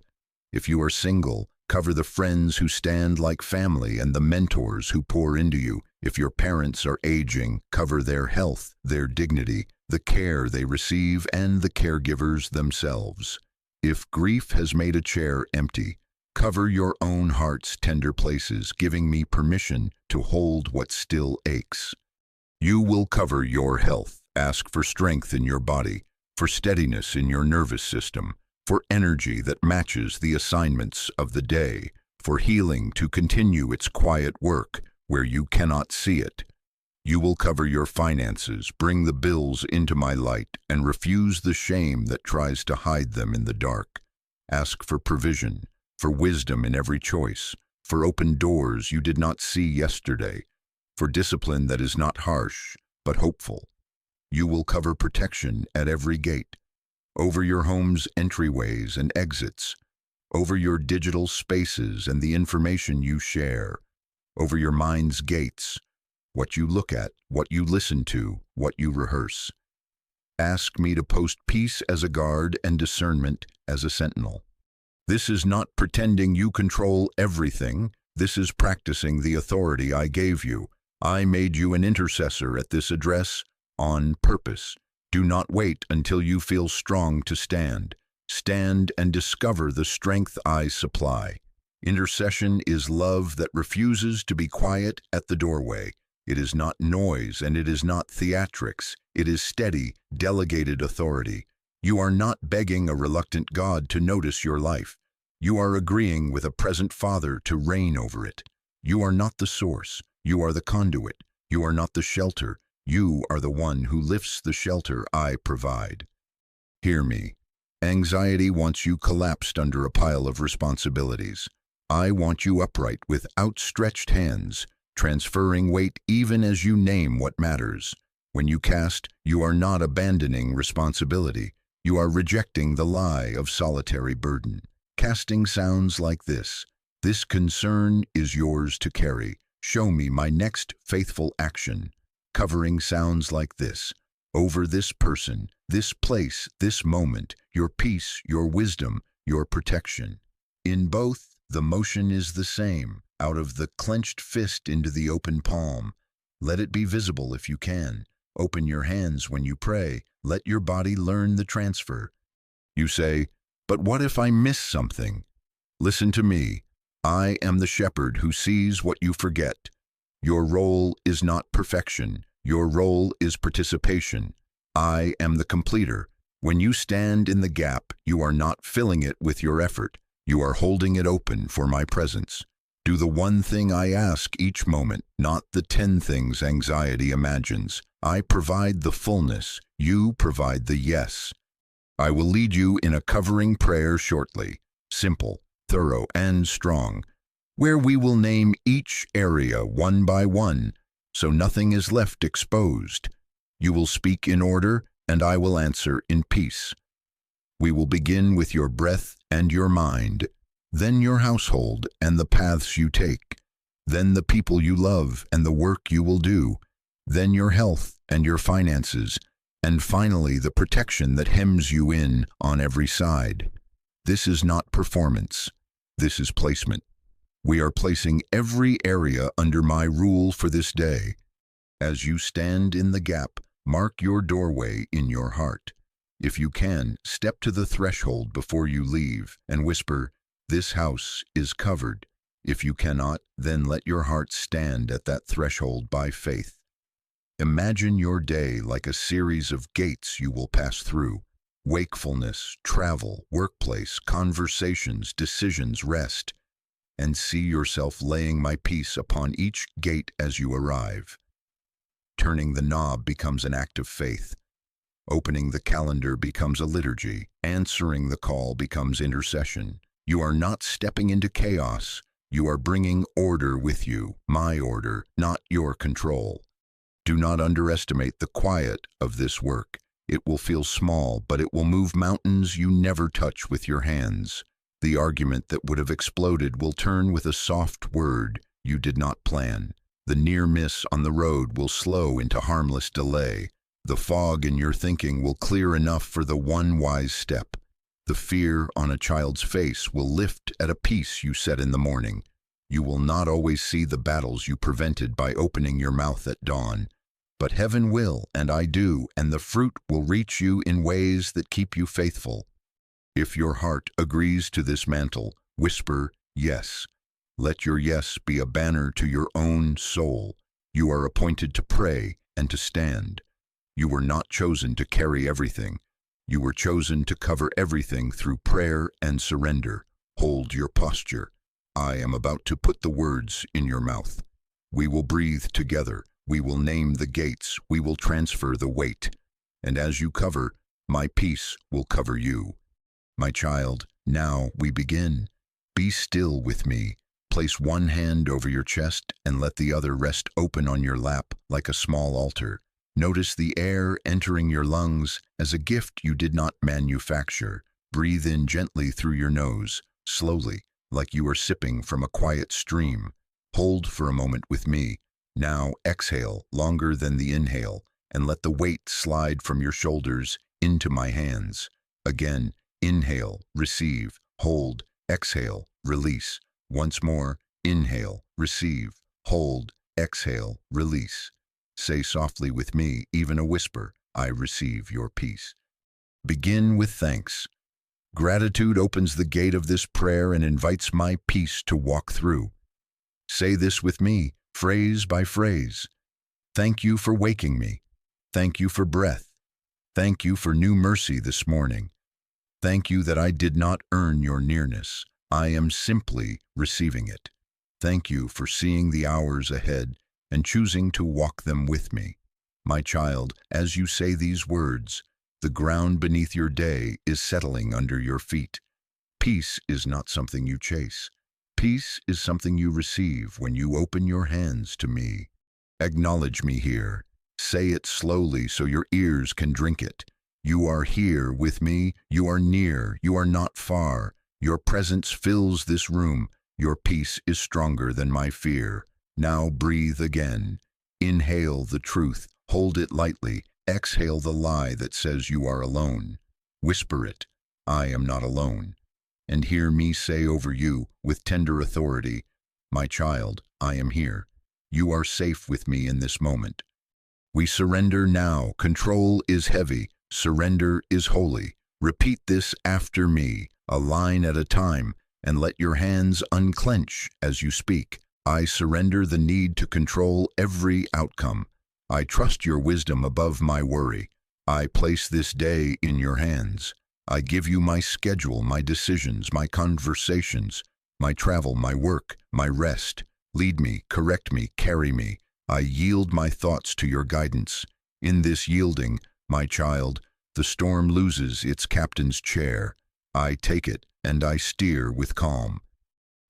If you are single, cover the friends who stand like family and the mentors who pour into you. If your parents are aging, cover their health, their dignity, the care they receive, and the caregivers themselves. If grief has made a chair empty, cover your own heart's tender places, giving me permission to hold what still aches. You will cover your health. Ask for strength in your body, for steadiness in your nervous system, for energy that matches the assignments of the day, for healing to continue its quiet work where you cannot see it. You will cover your finances, bring the bills into my light, and refuse the shame that tries to hide them in the dark. Ask for provision, for wisdom in every choice, for open doors you did not see yesterday, for discipline that is not harsh, but hopeful. You will cover protection at every gate, over your home's entryways and exits, over your digital spaces and the information you share, over your mind's gates, what you look at, what you listen to, what you rehearse. Ask me to post peace as a guard and discernment as a sentinel. This is not pretending you control everything. This is practicing the authority I gave you. I made you an intercessor at this address on purpose. Do not wait until you feel strong to stand. Stand and discover the strength I supply. Intercession is love that refuses to be quiet at the doorway. It is not noise and it is not theatrics. It is steady, delegated authority. You are not begging a reluctant God to notice your life. You are agreeing with a present Father to reign over it. You are not the source. You are the conduit. You are not the shelter. You are the one who lifts the shelter I provide. Hear me. Anxiety wants you collapsed under a pile of responsibilities. I want you upright with outstretched hands, transferring weight even as you name what matters. When you cast, you are not abandoning responsibility. You are rejecting the lie of solitary burden. Casting sounds like this. This concern is yours to carry. Show me my next faithful action. Covering sounds like this. Over this person, this place, this moment, your peace, your wisdom, your protection. In both, the motion is the same, out of the clenched fist into the open palm. Let it be visible if you can. Open your hands when you pray. Let your body learn the transfer. You say, But what if I miss something? Listen to me. I am the shepherd who sees what you forget. Your role is not perfection. Your role is participation. I am the completer. When you stand in the gap, you are not filling it with your effort. You are holding it open for my presence. Do the one thing I ask each moment, not the 10 things anxiety imagines. I provide the fullness. You provide the yes. I will lead you in a covering prayer shortly, simple, thorough, and strong, where we will name each area one by one, so nothing is left exposed. You will speak in order, and I will answer in peace. We will begin with your breath and your mind, then your household and the paths you take, then the people you love and the work you will do, then your health and your finances, and finally the protection that hems you in on every side. This is not performance. This is placement. We are placing every area under my rule for this day. As you stand in the gap, mark your doorway in your heart. If you can, step to the threshold before you leave and whisper, "This house is covered." If you cannot, then let your heart stand at that threshold by faith. Imagine your day like a series of gates you will pass through. Wakefulness, travel, workplace, conversations, decisions, rest. And see yourself laying my peace upon each gate as you arrive. Turning the knob becomes an act of faith. Opening the calendar becomes a liturgy. Answering the call becomes intercession. You are not stepping into chaos. You are bringing order with you, my order, not your control. Do not underestimate the quiet of this work. It will feel small, but it will move mountains you never touch with your hands. The argument that would have exploded will turn with a soft word you did not plan. The near miss on the road will slow into harmless delay. The fog in your thinking will clear enough for the one wise step. The fear on a child's face will lift at a peace you set in the morning. You will not always see the battles you prevented by opening your mouth at dawn. But heaven will, and I do, and the fruit will reach you in ways that keep you faithful. If your heart agrees to this mantle, whisper yes. Let your yes be a banner to your own soul. You are appointed to pray and to stand. You were not chosen to carry everything. You were chosen to cover everything through prayer and surrender. Hold your posture. I am about to put the words in your mouth. We will breathe together. We will name the gates. We will transfer the weight. And as you cover, my peace will cover you. My child, now we begin. Be still with me. Place one hand over your chest and let the other rest open on your lap like a small altar. Notice the air entering your lungs as a gift you did not manufacture. Breathe in gently through your nose, slowly, like you are sipping from a quiet stream. Hold for a moment with me. Now exhale longer than the inhale and let the weight slide from your shoulders into my hands. Again, inhale, receive, hold, exhale, release. Once more, inhale, receive, hold, exhale, release. Say softly with me, even a whisper, I receive your peace. Begin with thanks. Gratitude opens the gate of this prayer and invites my peace to walk through. Say this with me, phrase by phrase. Thank you for waking me. Thank you for breath. Thank you for new mercy this morning. Thank you that I did not earn your nearness. I am simply receiving it. Thank you for seeing the hours ahead and choosing to walk them with me. My child, as you say these words, the ground beneath your day is settling under your feet. Peace is not something you chase. Peace is something you receive when you open your hands to me. Acknowledge me here. Say it slowly so your ears can drink it. You are here with me. You are near. You are not far. Your presence fills this room. Your peace is stronger than my fear. Now breathe again. Inhale the truth. Hold it lightly. Exhale the lie that says you are alone. Whisper it. I am not alone. And hear me say over you, with tender authority, my child, I am here. You are safe with me in this moment. We surrender now. Control is heavy. Surrender is holy. Repeat this after me. a line at a time, and let your hands unclench as you speak. I surrender the need to control every outcome. I trust your wisdom above my worry. I place this day in your hands. I give you my schedule, my decisions, my conversations, my travel, my work, my rest. Lead me, correct me, carry me. I yield my thoughts to your guidance. In this yielding, my child, the storm loses its captain's chair. I take it and I steer with calm.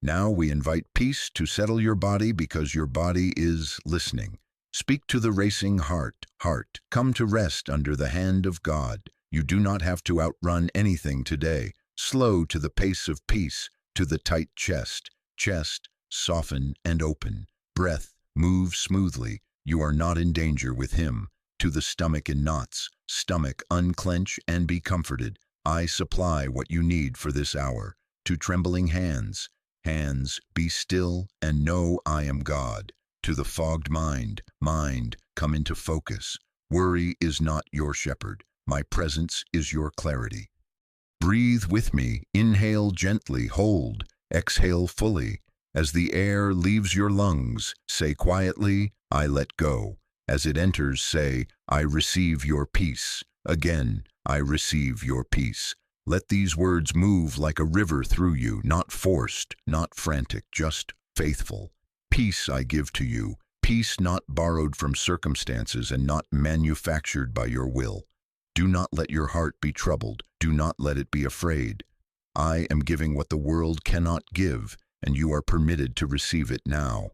Now we invite peace to settle your body because your body is listening. Speak to the racing heart. Heart, come to rest under the hand of God. You do not have to outrun anything today. Slow to the pace of peace, to the tight chest. Chest, soften and open. Breath, move smoothly. You are not in danger with him. To the stomach in knots. Stomach, unclench and be comforted. I supply what you need for this hour. To trembling hands. Hands, be still and know I am God. To the fogged mind. Mind, come into focus. Worry is not your shepherd. My presence is your clarity. Breathe with me. Inhale gently, hold. Exhale fully. As the air leaves your lungs, say quietly, I let go. As it enters, say, I receive your peace. Again, I receive your peace. Let these words move like a river through you, not forced, not frantic, just faithful. Peace I give to you, peace not borrowed from circumstances and not manufactured by your will. Do not let your heart be troubled, do not let it be afraid. I am giving what the world cannot give, and you are permitted to receive it now.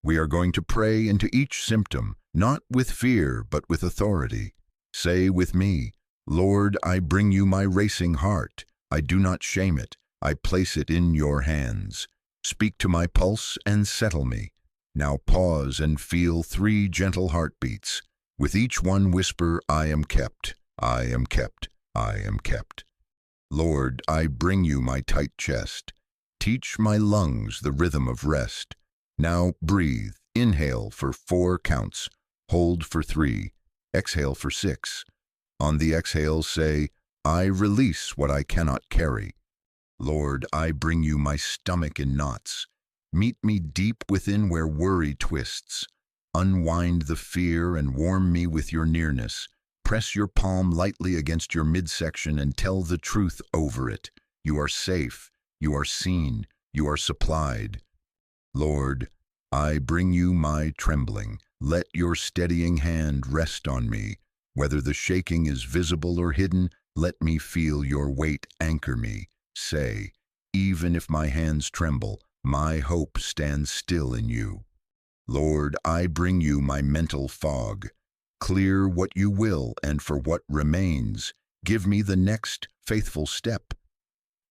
We are going to pray into each symptom, not with fear, but with authority. Say with me, Lord, I bring you my racing heart. I do not shame it. I place it in your hands. Speak to my pulse and settle me. Now pause and feel 3 gentle heartbeats. With each one whisper, I am kept, I am kept, I am kept. Lord, I bring you my tight chest. Teach my lungs the rhythm of rest. Now breathe. Inhale for 4 counts. Hold for 3. Exhale for 6. On the exhale, say, I release what I cannot carry. Lord, I bring you my stomach in knots. Meet me deep within where worry twists. Unwind the fear and warm me with your nearness. Press your palm lightly against your midsection and tell the truth over it. You are safe, you are seen, you are supplied. Lord, I bring you my trembling. Let your steadying hand rest on me. Whether the shaking is visible or hidden, let me feel your weight anchor me. Say, even if my hands tremble, my hope stands still in you. Lord, I bring you my mental fog. Clear what you will, and for what remains, give me the next faithful step.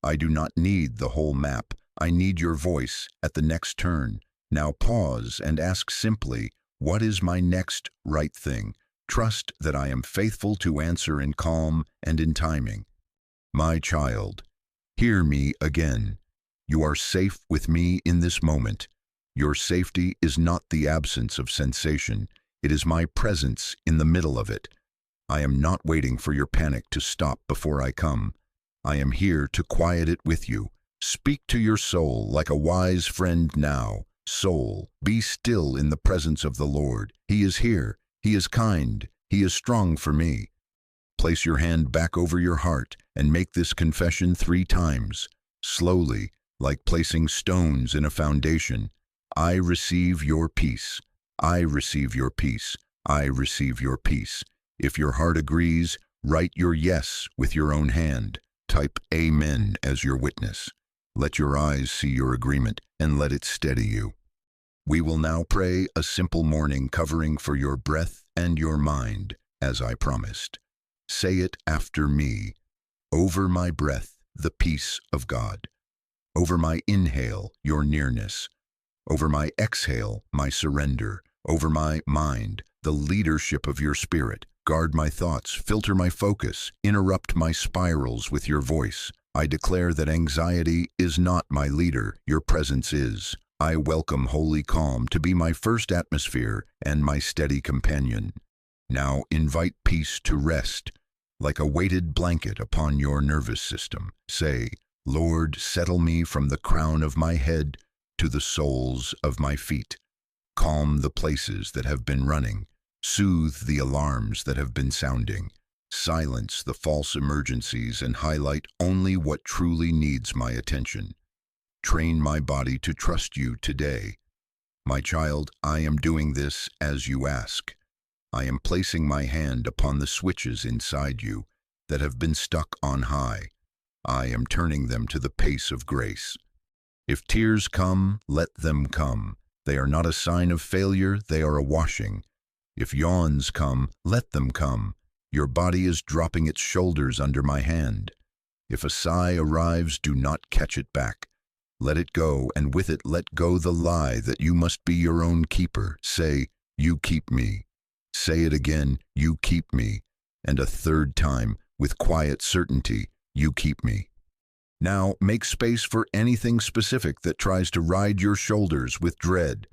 I do not need the whole map. I need your voice at the next turn. Now pause and ask simply, what is my next right thing? Trust that I am faithful to answer in calm and in timing. My child, hear me again. You are safe with me in this moment. Your safety is not the absence of sensation. It is my presence in the middle of it. I am not waiting for your panic to stop before I come. I am here to quiet it with you. Speak to your soul like a wise friend now. Soul, be still in the presence of the Lord. He is here. He is kind. He is strong for me. Place your hand back over your heart and make this confession 3 times. Slowly, like placing stones in a foundation. I receive your peace. I receive your peace. I receive your peace. If your heart agrees, write your yes with your own hand. Type Amen as your witness. Let your eyes see your agreement and let it steady you. We will now pray a simple morning covering for your breath and your mind, as I promised. Say it after me. Over my breath, the peace of God. Over my inhale, your nearness. Over my exhale, my surrender. Over my mind, the leadership of your spirit. Guard my thoughts, filter my focus, interrupt my spirals with your voice. I declare that anxiety is not my leader, your presence is. I welcome holy calm to be my first atmosphere and my steady companion. Now invite peace to rest, like a weighted blanket upon your nervous system. Say, Lord, settle me from the crown of my head to the soles of my feet. Calm the places that have been running. Soothe the alarms that have been sounding. Silence the false emergencies and highlight only what truly needs my attention. Train my body to trust you today. My child, I am doing this as you ask. I am placing my hand upon the switches inside you that have been stuck on high. I am turning them to the pace of grace. If tears come, let them come. They are not a sign of failure, they are a washing. If yawns come, let them come. Your body is dropping its shoulders under my hand. If a sigh arrives, do not catch it back. Let it go, and with it let go the lie that you must be your own keeper. Say, you keep me. Say it again, you keep me. And a third time, with quiet certainty, you keep me. Now, make space for anything specific that tries to ride your shoulders with dread.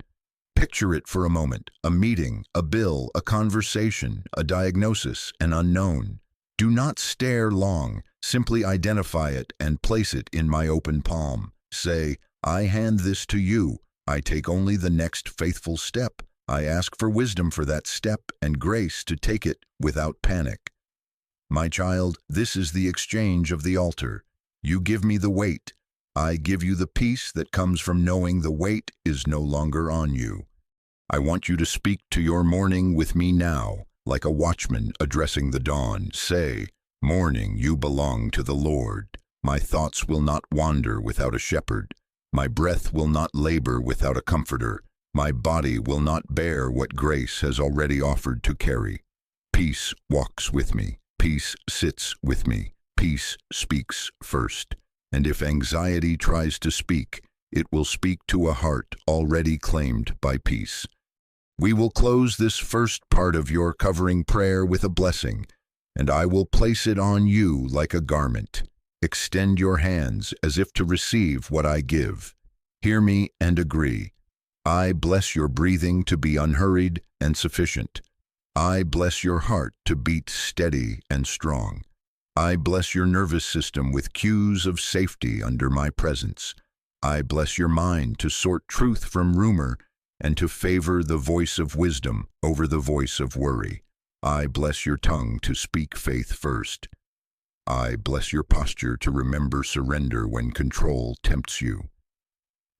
Picture it for a moment, a meeting, a bill, a conversation, a diagnosis, an unknown. Do not stare long, simply identify it and place it in my open palm. Say, I hand this to you. I take only the next faithful step. I ask for wisdom for that step and grace to take it without panic. My child, this is the exchange of the altar. You give me the weight. I give you the peace that comes from knowing the weight is no longer on you. I want you to speak to your morning with me now, like a watchman addressing the dawn. Say, morning, you belong to the Lord. My thoughts will not wander without a shepherd. My breath will not labor without a comforter. My body will not bear what grace has already offered to carry. Peace walks with me. Peace sits with me. Peace speaks first. And if anxiety tries to speak, it will speak to a heart already claimed by peace. We will close this first part of your covering prayer with a blessing, and I will place it on you like a garment. Extend your hands as if to receive what I give. Hear me and agree. I bless your breathing to be unhurried and sufficient. I bless your heart to beat steady and strong. I bless your nervous system with cues of safety under my presence. I bless your mind to sort truth from rumor and to favor the voice of wisdom over the voice of worry. I bless your tongue to speak faith first. I bless your posture to remember surrender when control tempts you.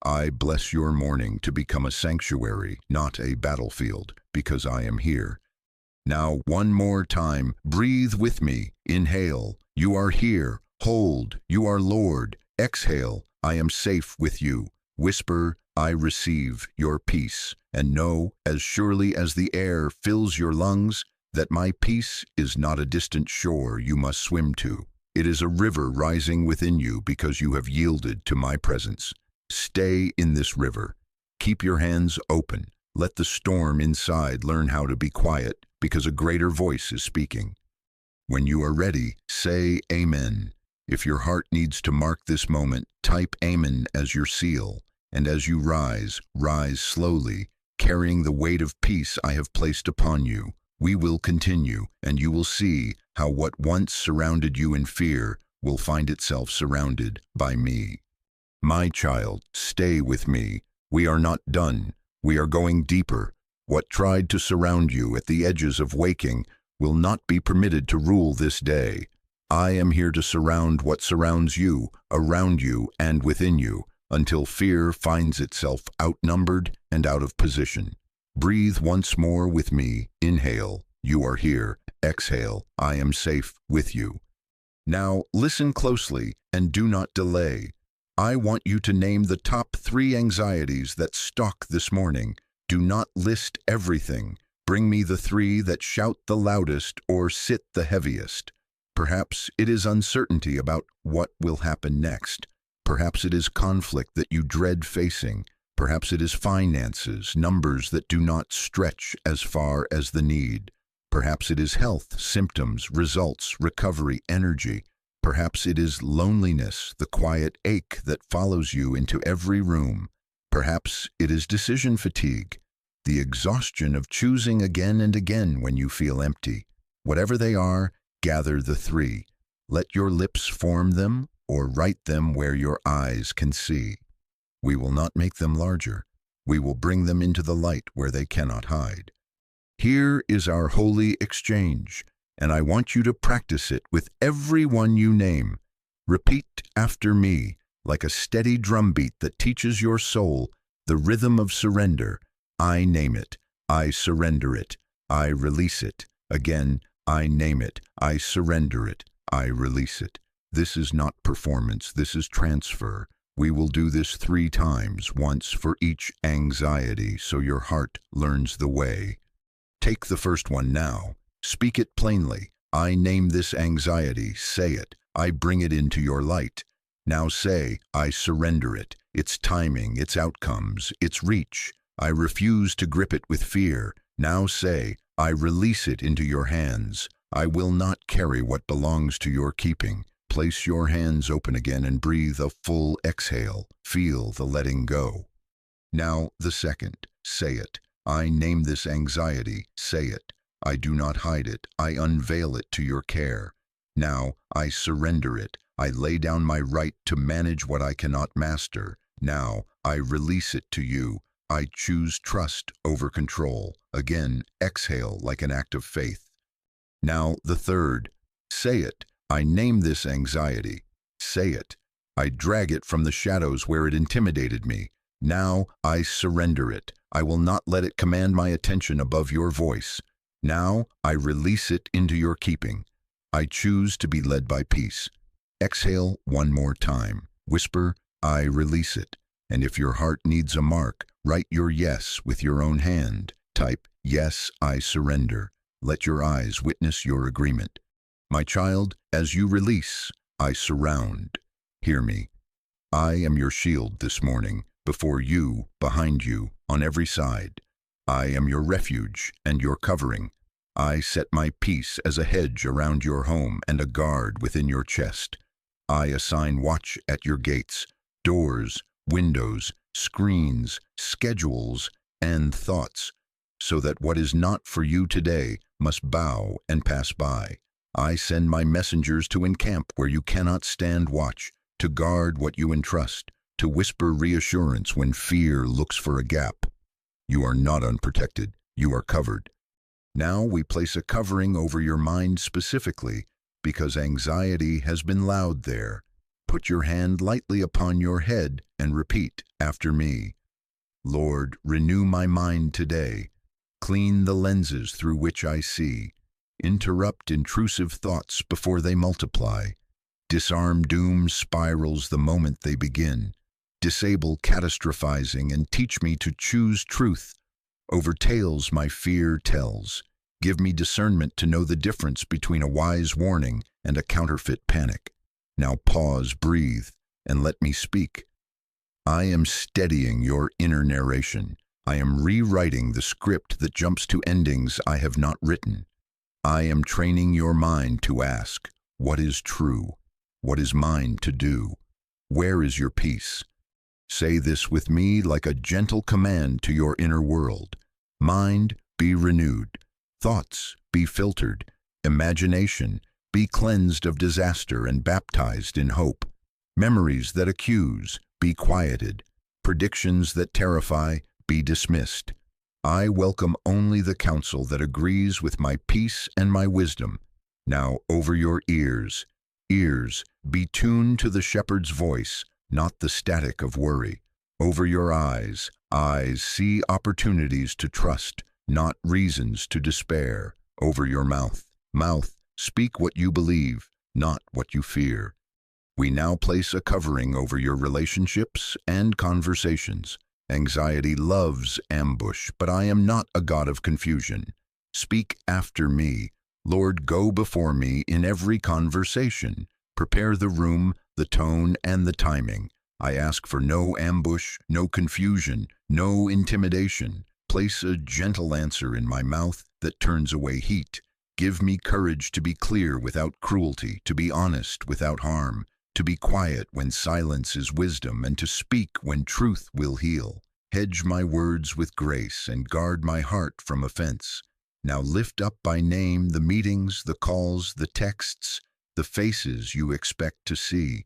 I bless your morning to become a sanctuary, not a battlefield, because I am here. Now, one more time, breathe with me. Inhale, you are here. Hold, you are Lord. Exhale, I am safe with you. Whisper, I receive your peace. And know, as surely as the air fills your lungs, that my peace is not a distant shore you must swim to. It is a river rising within you because you have yielded to my presence. Stay in this river. Keep your hands open. Let the storm inside learn how to be quiet, because a greater voice is speaking. When you are ready, say Amen. If your heart needs to mark this moment, type Amen as your seal. And as you rise, rise slowly, carrying the weight of peace I have placed upon you. We will continue, and you will see how what once surrounded you in fear will find itself surrounded by me. My child, stay with me. We are not done. We are going deeper. What tried to surround you at the edges of waking will not be permitted to rule this day. I am here to surround what surrounds you, around you, and within you, until fear finds itself outnumbered and out of position. Breathe once more with me. Inhale, you are here. Exhale, I am safe with you. Now listen closely and do not delay. I want you to name the top 3 anxieties that stalk this morning. Do not list everything. Bring me the 3 that shout the loudest or sit the heaviest. Perhaps it is uncertainty about what will happen next. Perhaps it is conflict that you dread facing. Perhaps it is finances, numbers that do not stretch as far as the need. Perhaps it is health, symptoms, results, recovery, energy. Perhaps it is loneliness, the quiet ache that follows you into every room. Perhaps it is decision fatigue, the exhaustion of choosing again and again when you feel empty. Whatever they are, gather the 3. Let your lips form them, or write them where your eyes can see. We will not make them larger. We will bring them into the light where they cannot hide. Here is our holy exchange, and I want you to practice it with every one you name. Repeat after me, like a steady drumbeat that teaches your soul the rhythm of surrender. I name it. I surrender it. I release it. Again, I name it. I surrender it. I release it. This is not performance. This is transfer. We will do this 3 times, once for each anxiety, so your heart learns the way. Take the first one now. Speak it plainly. I name this anxiety. Say it. I bring it into your light. Now say, I surrender it. Its timing, its outcomes, its reach. I refuse to grip it with fear. Now say, I release it into your hands. I will not carry what belongs to your keeping. Place your hands open again and breathe a full exhale. Feel the letting go. Now the second. Say it. I name this anxiety. Say it. I do not hide it. I unveil it to your care. Now I surrender it. I lay down my right to manage what I cannot master. Now I release it to you. I choose trust over control. Again, exhale like an act of faith. Now the third. Say it. I name this anxiety. Say it. I drag it from the shadows where it intimidated me. Now I surrender it. I will not let it command my attention above your voice. Now I release it into your keeping. I choose to be led by peace. Exhale one more time. Whisper, I release it. And if your heart needs a mark, write your yes with your own hand. Type, yes, I surrender. Let your eyes witness your agreement. My child, as you release, I surround. Hear me. I am your shield this morning, before you, behind you, on every side. I am your refuge and your covering. I set my peace as a hedge around your home and a guard within your chest. I assign watch at your gates, doors, windows, screens, schedules, and thoughts, so that what is not for you today must bow and pass by. I send my messengers to encamp where you cannot stand watch, to guard what you entrust, to whisper reassurance when fear looks for a gap. You are not unprotected. You are covered. Now we place a covering over your mind specifically because anxiety has been loud there. Put your hand lightly upon your head and repeat after me. Lord, renew my mind today. Clean the lenses through which I see. Interrupt intrusive thoughts before they multiply. Disarm doom spirals the moment they begin. Disable catastrophizing and teach me to choose truth over tales my fear tells. Give me discernment to know the difference between a wise warning and a counterfeit panic. Now pause, breathe, and let me speak. I am steadying your inner narration. I am rewriting the script that jumps to endings I have not written. I am training your mind to ask, what is true? What is mine to do? Where is your peace? Say this with me like a gentle command to your inner world. Mind, be renewed. Thoughts, be filtered. Imagination, be cleansed of disaster and baptized in hope. Memories that accuse, be quieted. Predictions that terrify, be dismissed. I welcome only the counsel that agrees with my peace and my wisdom. Now over your ears. Ears, be tuned to the shepherd's voice, not the static of worry. Over your eyes, see opportunities to trust, not reasons to despair. Over your mouth, speak what you believe, not what you fear. We now place a covering over your relationships and conversations. Anxiety loves ambush, but I am not a God of confusion. Speak after me. Lord, go before me in every conversation. Prepare the room, the tone, and the timing. I ask for no ambush, no confusion, no intimidation. Place a gentle answer in my mouth that turns away heat. Give me courage to be clear without cruelty, to be honest without harm, to be quiet when silence is wisdom, and to speak when truth will heal. Hedge my words with grace and guard my heart from offense. Now lift up by name the meetings, the calls, the texts, the faces you expect to see.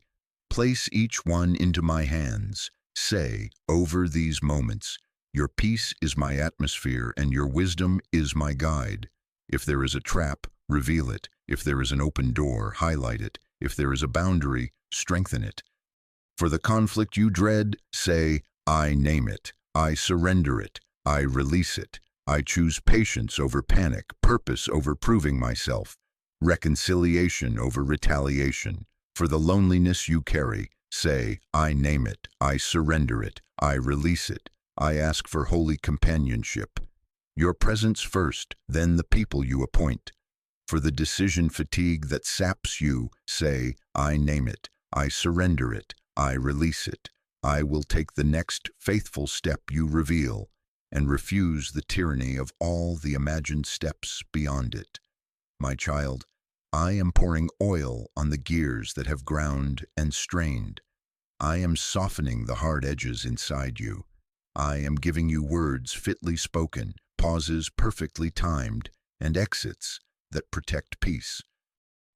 Place each one into my hands. Say, over these moments, your peace is my atmosphere and your wisdom is my guide. If there is a trap, reveal it. If there is an open door, highlight it. If there is a boundary, strengthen it. For the conflict you dread, say, I name it. I surrender it. I release it. I choose patience over panic, purpose over proving myself, reconciliation over retaliation. For the loneliness you carry, say, I name it. I surrender it. I release it. I ask for holy companionship. Your presence first, then the people you appoint. For the decision fatigue that saps you, say, I name it. I surrender it. I release it. I will take the next faithful step you reveal, and refuse the tyranny of all the imagined steps beyond it. My child, I am pouring oil on the gears that have ground and strained. I am softening the hard edges inside you. I am giving you words fitly spoken, pauses perfectly timed, and exits that protect peace.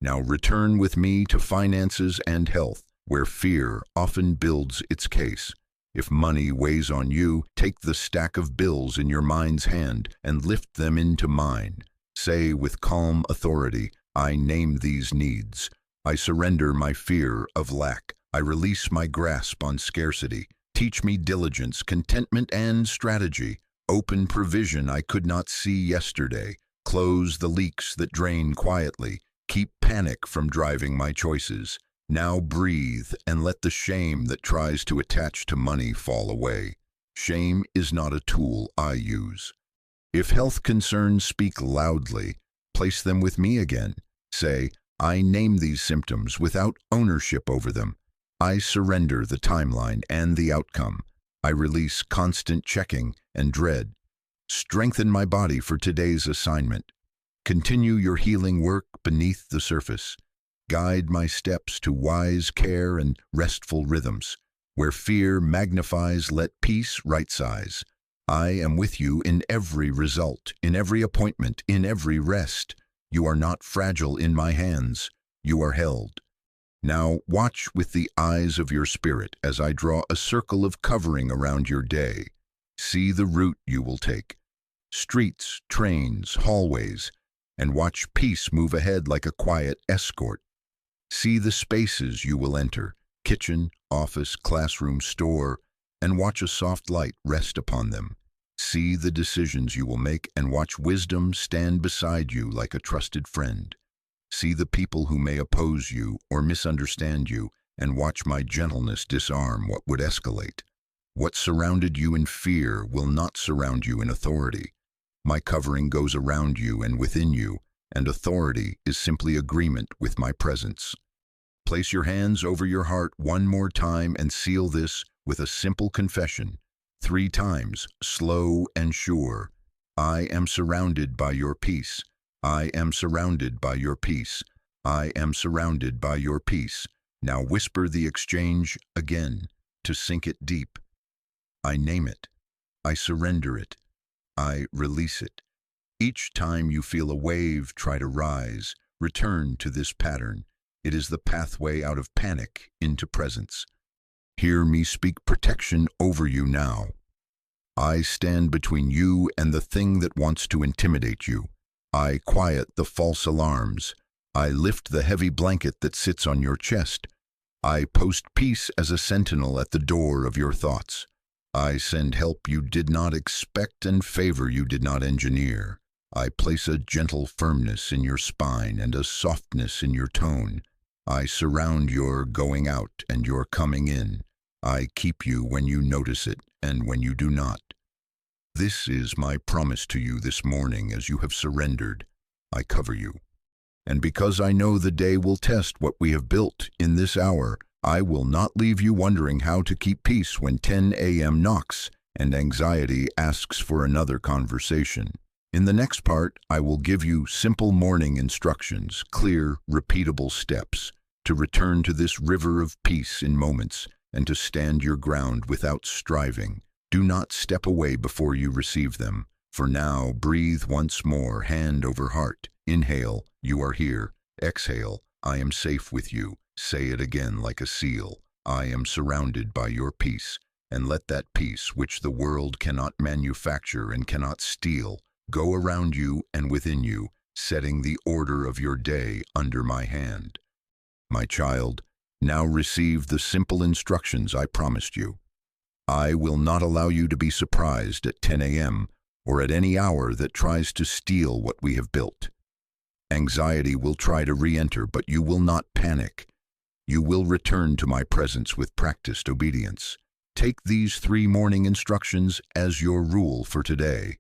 Now return with me to finances and health, where fear often builds its case. If money weighs on you, take the stack of bills in your mind's hand and lift them into mine. Say with calm authority, I name these needs. I surrender my fear of lack. I release my grasp on scarcity. Teach me diligence, contentment, and strategy. Open provision I could not see yesterday. Close the leaks that drain quietly. Keep panic from driving my choices. Now breathe and let the shame that tries to attach to money fall away. Shame is not a tool I use. If health concerns speak loudly, place them with me again. Say, I name these symptoms without ownership over them. I surrender the timeline and the outcome. I release constant checking and dread. Strengthen my body for today's assignment. Continue your healing work beneath the surface. Guide my steps to wise care and restful rhythms. Where fear magnifies, let peace right-size. I am with you in every result, in every appointment, in every rest. You are not fragile in my hands. You are held. Now watch with the eyes of your spirit as I draw a circle of covering around your day. See the route you will take. Streets, trains, hallways, and watch peace move ahead like a quiet escort. See the spaces you will enter, kitchen, office, classroom, store, and watch a soft light rest upon them. See the decisions you will make and watch wisdom stand beside you like a trusted friend. See the people who may oppose you or misunderstand you and watch my gentleness disarm what would escalate. What surrounded you in fear will not surround you in authority. My covering goes around you and within you, and authority is simply agreement with my presence. Place your hands over your heart one more time and seal this with a simple confession, 3 times, slow and sure. I am surrounded by your peace. I am surrounded by your peace. I am surrounded by your peace. Now whisper the exchange again to sink it deep. I name it. I surrender it. I release it. Each time you feel a wave try to rise, return to this pattern. It is the pathway out of panic into presence. Hear me speak protection over you now. I stand between you and the thing that wants to intimidate you. I quiet the false alarms. I lift the heavy blanket that sits on your chest. I post peace as a sentinel at the door of your thoughts. I send help you did not expect and favor you did not engineer. I place a gentle firmness in your spine and a softness in your tone. I surround your going out and your coming in. I keep you when you notice it and when you do not. This is my promise to you this morning as you have surrendered. I cover you. And because I know the day will test what we have built in this hour, I will not leave you wondering how to keep peace when 10 a.m. knocks and anxiety asks for another conversation. In the next part, I will give you simple morning instructions, clear, repeatable steps to return to this river of peace in moments and to stand your ground without striving. Do not step away before you receive them. For now, breathe once more, hand over heart. Inhale, you are here. Exhale, I am safe with you. Say it again like a seal. I am surrounded by your peace, and let that peace, which the world cannot manufacture and cannot steal, go around you and within you, setting the order of your day under my hand. My child, now receive the simple instructions I promised you. I will not allow you to be surprised at 10 a.m. or at any hour that tries to steal what we have built. Anxiety will try to re-enter, but you will not panic. You will return to my presence with practiced obedience. Take these 3 morning instructions as your rule for today,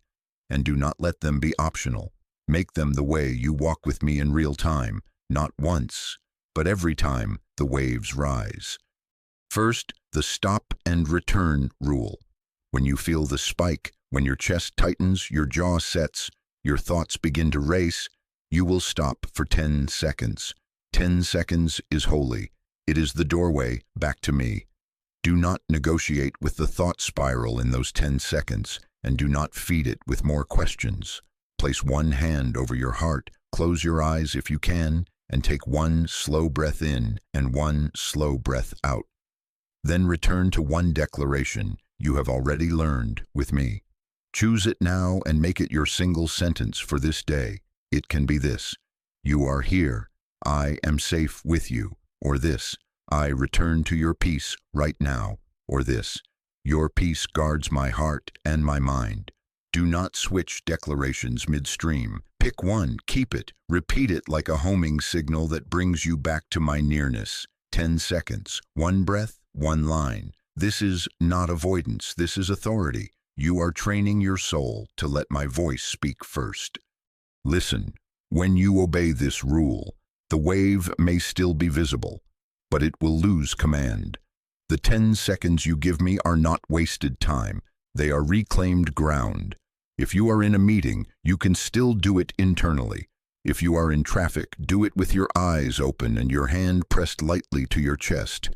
and do not let them be optional. Make them the way you walk with me in real time, not once, but every time the waves rise. First, the stop and return rule. When you feel the spike, when your chest tightens, your jaw sets, your thoughts begin to race, you will stop for 10 seconds. 10 seconds is holy. It is the doorway back to me. Do not negotiate with the thought spiral in those 10 seconds, and do not feed it with more questions. Place one hand over your heart, close your eyes if you can, and take one slow breath in and one slow breath out. Then return to one declaration you have already learned with me. Choose it now and make it your single sentence for this day. It can be this: you are here, I am safe with you, or this: I return to your peace right now, or this: your peace guards my heart and my mind. Do not switch declarations midstream. Pick one, keep it, repeat it like a homing signal that brings you back to my nearness. 10 seconds, one breath, one line. This is not avoidance, this is authority. You are training your soul to let my voice speak first. Listen, when you obey this rule, the wave may still be visible, but it will lose command. The 10 seconds you give me are not wasted time. They are reclaimed ground. If you are in a meeting, you can still do it internally. If you are in traffic, do it with your eyes open and your hand pressed lightly to your chest.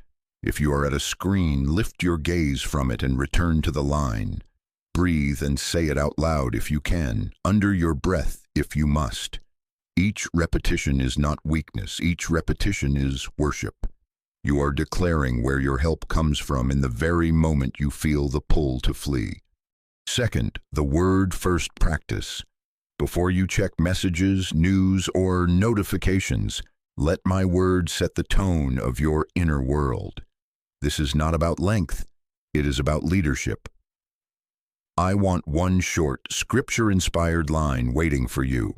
If you are at a screen, lift your gaze from it and return to the line. Breathe and say it out loud if you can, under your breath if you must. Each repetition is not weakness. Each repetition is worship. You are declaring where your help comes from in the very moment you feel the pull to flee. Second, the word first practice. Before you check messages, news, or notifications, let my word set the tone of your inner world. This is not about length. It is about leadership. I want one short, scripture-inspired line waiting for you,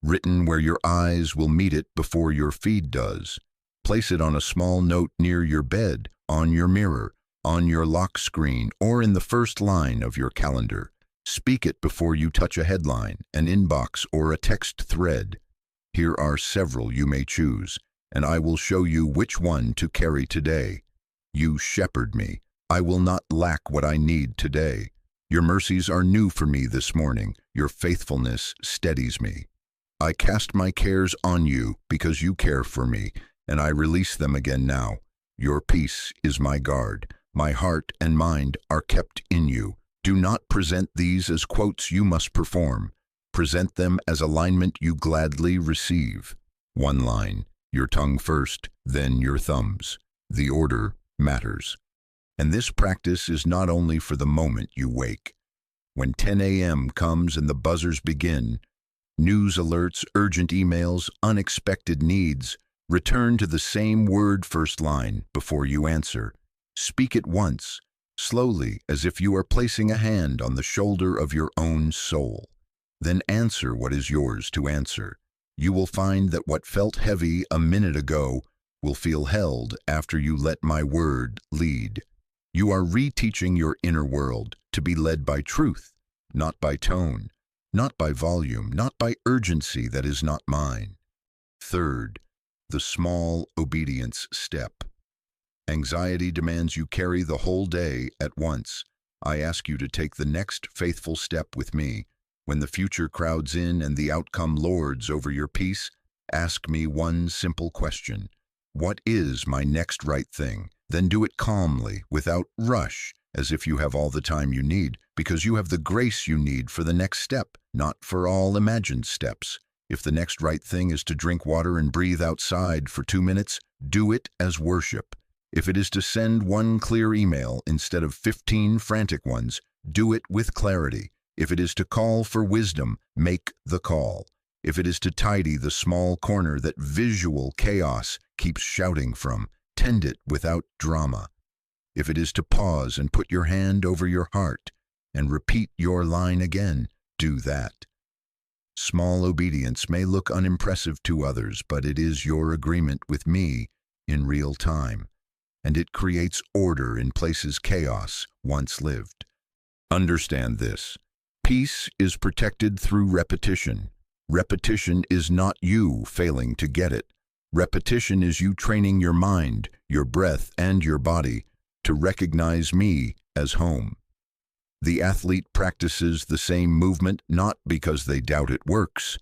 written where your eyes will meet it before your feed does. Place it on a small note near your bed, on your mirror, on your lock screen, or in the first line of your calendar. Speak it before you touch a headline, an inbox, or a text thread. Here are several you may choose, and I will show you which one to carry today. You shepherd me. I will not lack what I need today. Your mercies are new for me this morning. Your faithfulness steadies me. I cast my cares on you because you care for me, and I release them again now. Your peace is my guard. My heart and mind are kept in you. Do not present these as quotes you must perform. Present them as alignment you gladly receive. One line, your tongue first, then your thumbs. The order matters. And this practice is not only for the moment you wake. When 10 a.m. comes and the buzzers begin, news alerts, urgent emails, unexpected needs, return to the same word first line before you answer. Speak it once, slowly, as if you are placing a hand on the shoulder of your own soul. Then answer what is yours to answer. You will find that what felt heavy a minute ago will feel held after you let my word lead. You are reteaching your inner world to be led by truth, not by tone, not by volume, not by urgency that is not mine. Third, the small obedience step. Anxiety demands you carry the whole day at once. I ask you to take the next faithful step with me. When the future crowds in and the outcome lords over your peace, ask me one simple question. What is my next right thing? Then do it calmly, without rush, as if you have all the time you need, because you have the grace you need for the next step, not for all imagined steps. If the next right thing is to drink water and breathe outside for 2 minutes, do it as worship. If it is to send one clear email instead of 15 frantic ones, do it with clarity. If it is to call for wisdom, make the call. If it is to tidy the small corner that visual chaos keeps shouting from, tend it without drama. If it is to pause and put your hand over your heart and repeat your line again, do that. Small obedience may look unimpressive to others, but it is your agreement with me in real time, and it creates order in places chaos once lived. Understand this. Peace is protected through repetition. Repetition is not you failing to get it. Repetition is you training your mind, your breath, and your body to recognize me as home. The athlete practices the same movement not because they doubt it works,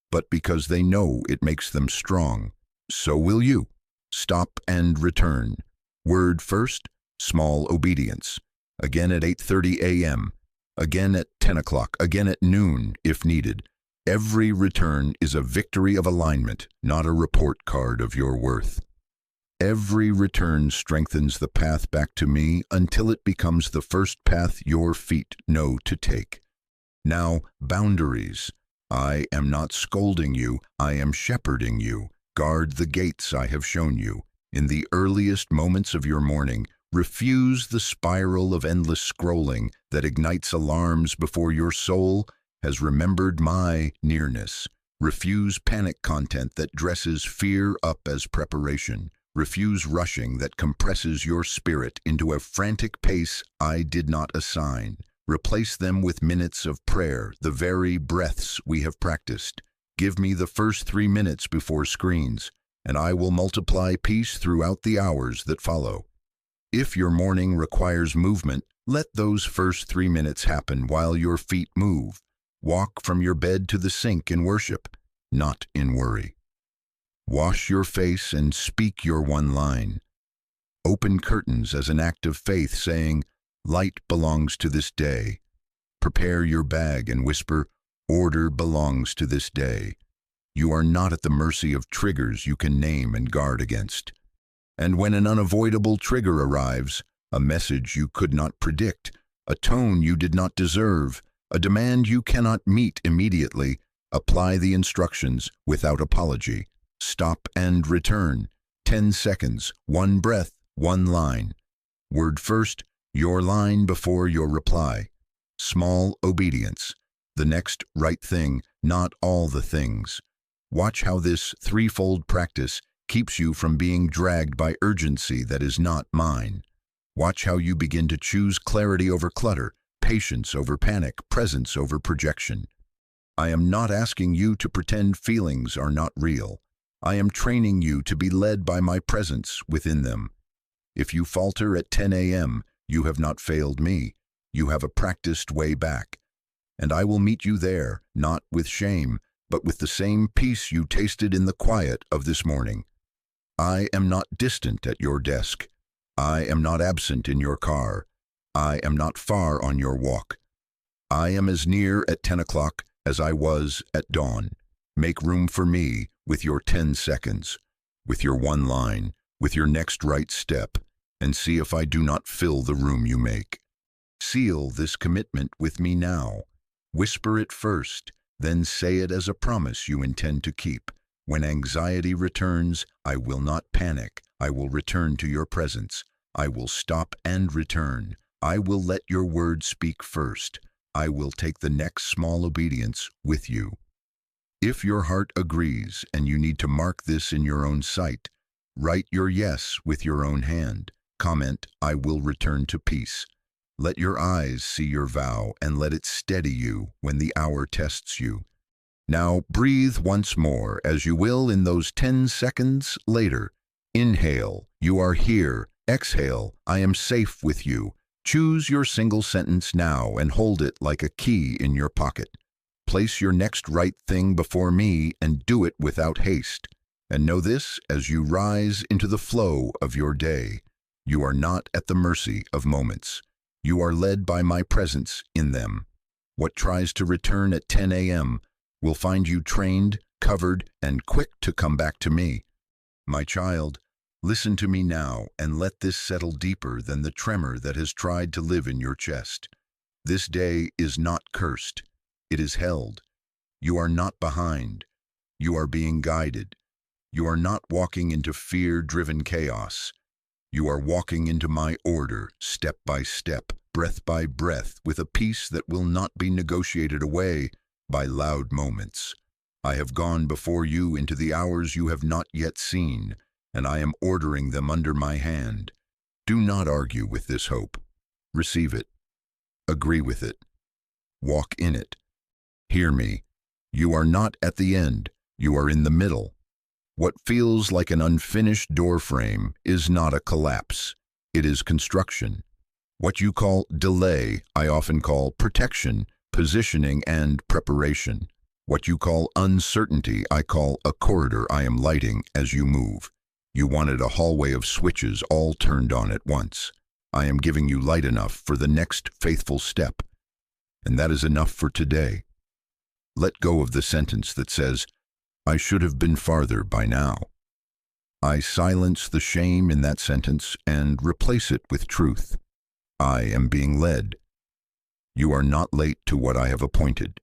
but because they know it makes them strong. So will you. Stop and return. Word first, small obedience. Again at 8:30 a.m., again at 10 o'clock, again at noon if needed. Every return is a victory of alignment, not a report card of your worth. Every return strengthens the path back to me until it becomes the first path your feet know to take. Now, boundaries. I am not scolding you, I am shepherding you. Guard the gates I have shown you. In the earliest moments of your morning, refuse the spiral of endless scrolling that ignites alarms before your soul has remembered my nearness. Refuse panic content that dresses fear up as preparation. Refuse rushing that compresses your spirit into a frantic pace I did not assign. Replace them with minutes of prayer, the very breaths we have practiced. Give me the first 3 minutes before screens, and I will multiply peace throughout the hours that follow. If your morning requires movement, let those first 3 minutes happen while your feet move. Walk from your bed to the sink in worship, not in worry. Wash your face and speak your one line. Open curtains as an act of faith, saying, "Light belongs to this day." Prepare your bag and whisper, "Order belongs to this day." You are not at the mercy of triggers you can name and guard against. And when an unavoidable trigger arrives, a message you could not predict, a tone you did not deserve, a demand you cannot meet immediately, apply the instructions without apology. Stop and return. 10 seconds, 1 breath, 1 line. Word first, your line before your reply. Small obedience. The next right thing, not all the things. Watch how this threefold practice keeps you from being dragged by urgency that is not mine. Watch how you begin to choose clarity over clutter, patience over panic, presence over projection. I am not asking you to pretend feelings are not real. I am training you to be led by my presence within them. If you falter at 10 a.m., you have not failed me. You have a practiced way back. And I will meet you there, not with shame, but with the same peace you tasted in the quiet of this morning. I am not distant at your desk. I am not absent in your car. I am not far on your walk. I am as near at 10 o'clock as I was at dawn. Make room for me with your 10 seconds, with your one line, with your next right step, and see if I do not fill the room you make. Seal this commitment with me now. Whisper it first, then say it as a promise you intend to keep. When anxiety returns, I will not panic. I will return to your presence. I will stop and return. I will let your word speak first. I will take the next small obedience with you. If your heart agrees and you need to mark this in your own sight, write your yes with your own hand. Comment, "I will return to peace." Let your eyes see your vow and let it steady you when the hour tests you. Now breathe once more as you will in those 10 seconds later. Inhale, you are here. Exhale, I am safe with you. Choose your single sentence now and hold it like a key in your pocket. Place your next right thing before me and do it without haste. And know this as you rise into the flow of your day. You are not at the mercy of moments. You are led by my presence in them. What tries to return at 10 a.m. will find you trained, covered, and quick to come back to me. My child, Listen to me now and let this settle deeper than the tremor that has tried to live in your chest. This day is not cursed. It is held. You are not behind. You are being guided. You are not walking into fear-driven chaos. You are walking into my order, step by step, breath by breath, with a peace that will not be negotiated away by loud moments. I have gone before you into the hours you have not yet seen, and I am ordering them under my hand. Do not argue with this hope. Receive it. Agree with it. Walk in it. Hear me. You are not at the end. You are in the middle. What feels like an unfinished doorframe is not a collapse. It is construction. What you call delay, I often call protection, positioning, and preparation. What you call uncertainty, I call a corridor I am lighting as you move. You wanted a hallway of switches all turned on at once. I am giving you light enough for the next faithful step. And that is enough for today. Let go of the sentence that says, I should have been farther by now. I silence the shame in that sentence and replace it with truth. I am being led. You are not late to what I have appointed.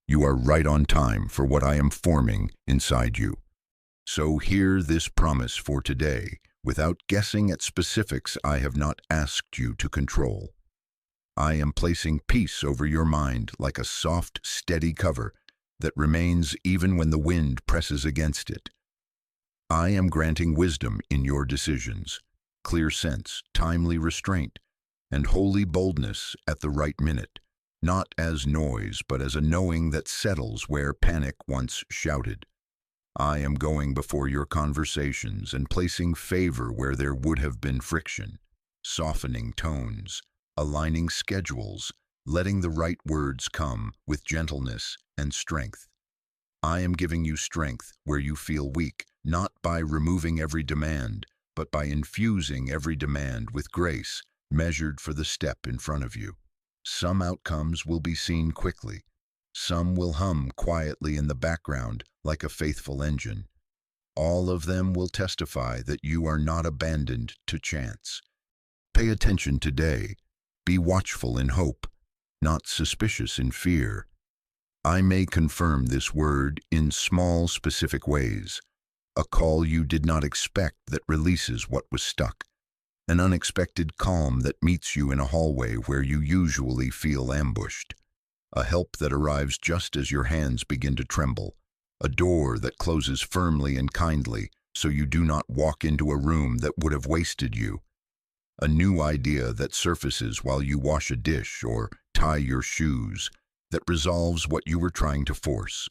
You are right on time for what I am forming inside you. So hear this promise for today, without guessing at specifics I have not asked you to control. I am placing peace over your mind like a soft, steady cover that remains even when the wind presses against it. I am granting wisdom in your decisions, clear sense, timely restraint, and holy boldness at the right minute, not as noise, but as a knowing that settles where panic once shouted. I am going before your conversations and placing favor where there would have been friction, softening tones, aligning schedules, letting the right words come with gentleness and strength. I am giving you strength where you feel weak, not by removing every demand, but by infusing every demand with grace, measured for the step in front of you. Some outcomes will be seen quickly. Some will hum quietly in the background like a faithful engine. All of them will testify that you are not abandoned to chance. Pay attention today. Be watchful in hope, not suspicious in fear. I may confirm this word in small, specific ways. A call you did not expect that releases what was stuck. An unexpected calm that meets you in a hallway where you usually feel ambushed. A help that arrives just as your hands begin to tremble. A door that closes firmly and kindly so you do not walk into a room that would have wasted you. A new idea that surfaces while you wash a dish or tie your shoes, that resolves what you were trying to force.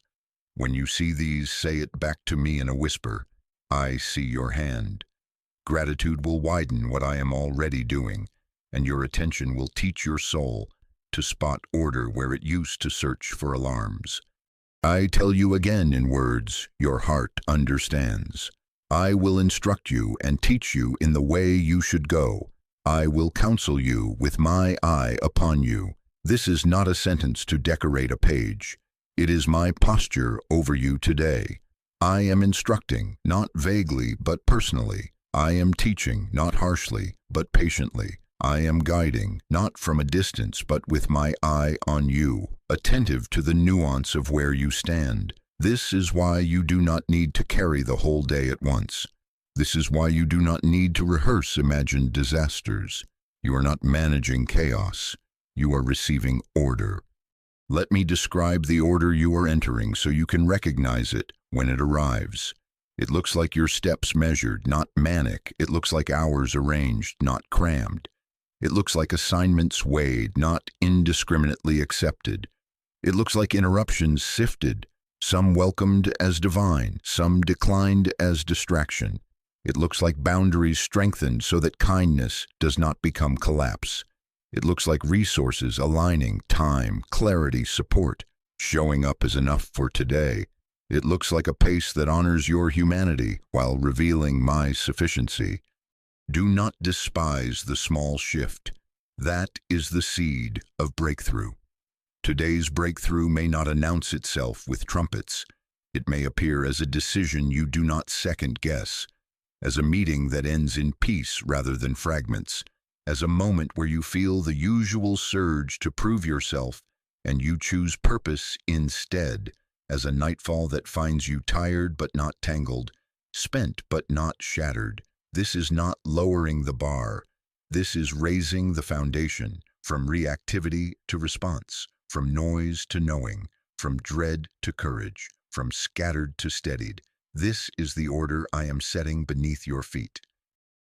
When you see these, say it back to me in a whisper. I see your hand. Gratitude will widen what I am already doing, and your attention will teach your soul to spot order where it used to search for alarms. I tell you again in words your heart understands. I will instruct you and teach you in the way you should go. I will counsel you with my eye upon you. This is not a sentence to decorate a page. It is my posture over you today. I am instructing, not vaguely, but personally. I am teaching, not harshly, but patiently. I am guiding, not from a distance, but with my eye on you, attentive to the nuance of where you stand. This is why you do not need to carry the whole day at once. This is why you do not need to rehearse imagined disasters. You are not managing chaos. You are receiving order. Let me describe the order you are entering so you can recognize it when it arrives. It looks like your steps measured, not manic. It looks like hours arranged, not crammed. It looks like assignments weighed, not indiscriminately accepted. It looks like interruptions sifted, some welcomed as divine, some declined as distraction. It looks like boundaries strengthened so that kindness does not become collapse. It looks like resources aligning, time, clarity, support, showing up as enough for today. It looks like a pace that honors your humanity while revealing my sufficiency. Do not despise the small shift. That is the seed of breakthrough. Today's breakthrough may not announce itself with trumpets. It may appear as a decision you do not second guess. as a meeting that ends in peace rather than fragments, as a moment where you feel the usual surge to prove yourself and you choose purpose instead, as a nightfall that finds you tired but not tangled, spent but not shattered. This is not lowering the bar. This is raising the foundation, from reactivity to response, from noise to knowing, from dread to courage, from scattered to steadied. This is the order I am setting beneath your feet.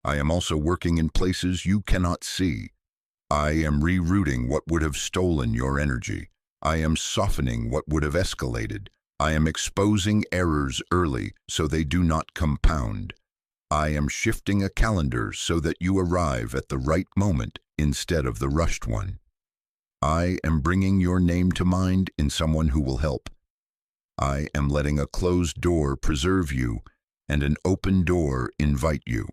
I am also working in places you cannot see. I am rerouting what would have stolen your energy. I am softening what would have escalated. I am exposing errors early so they do not compound. I am shifting a calendar so that you arrive at the right moment instead of the rushed one. I am bringing your name to mind in someone who will help. I am letting a closed door preserve you and an open door invite you.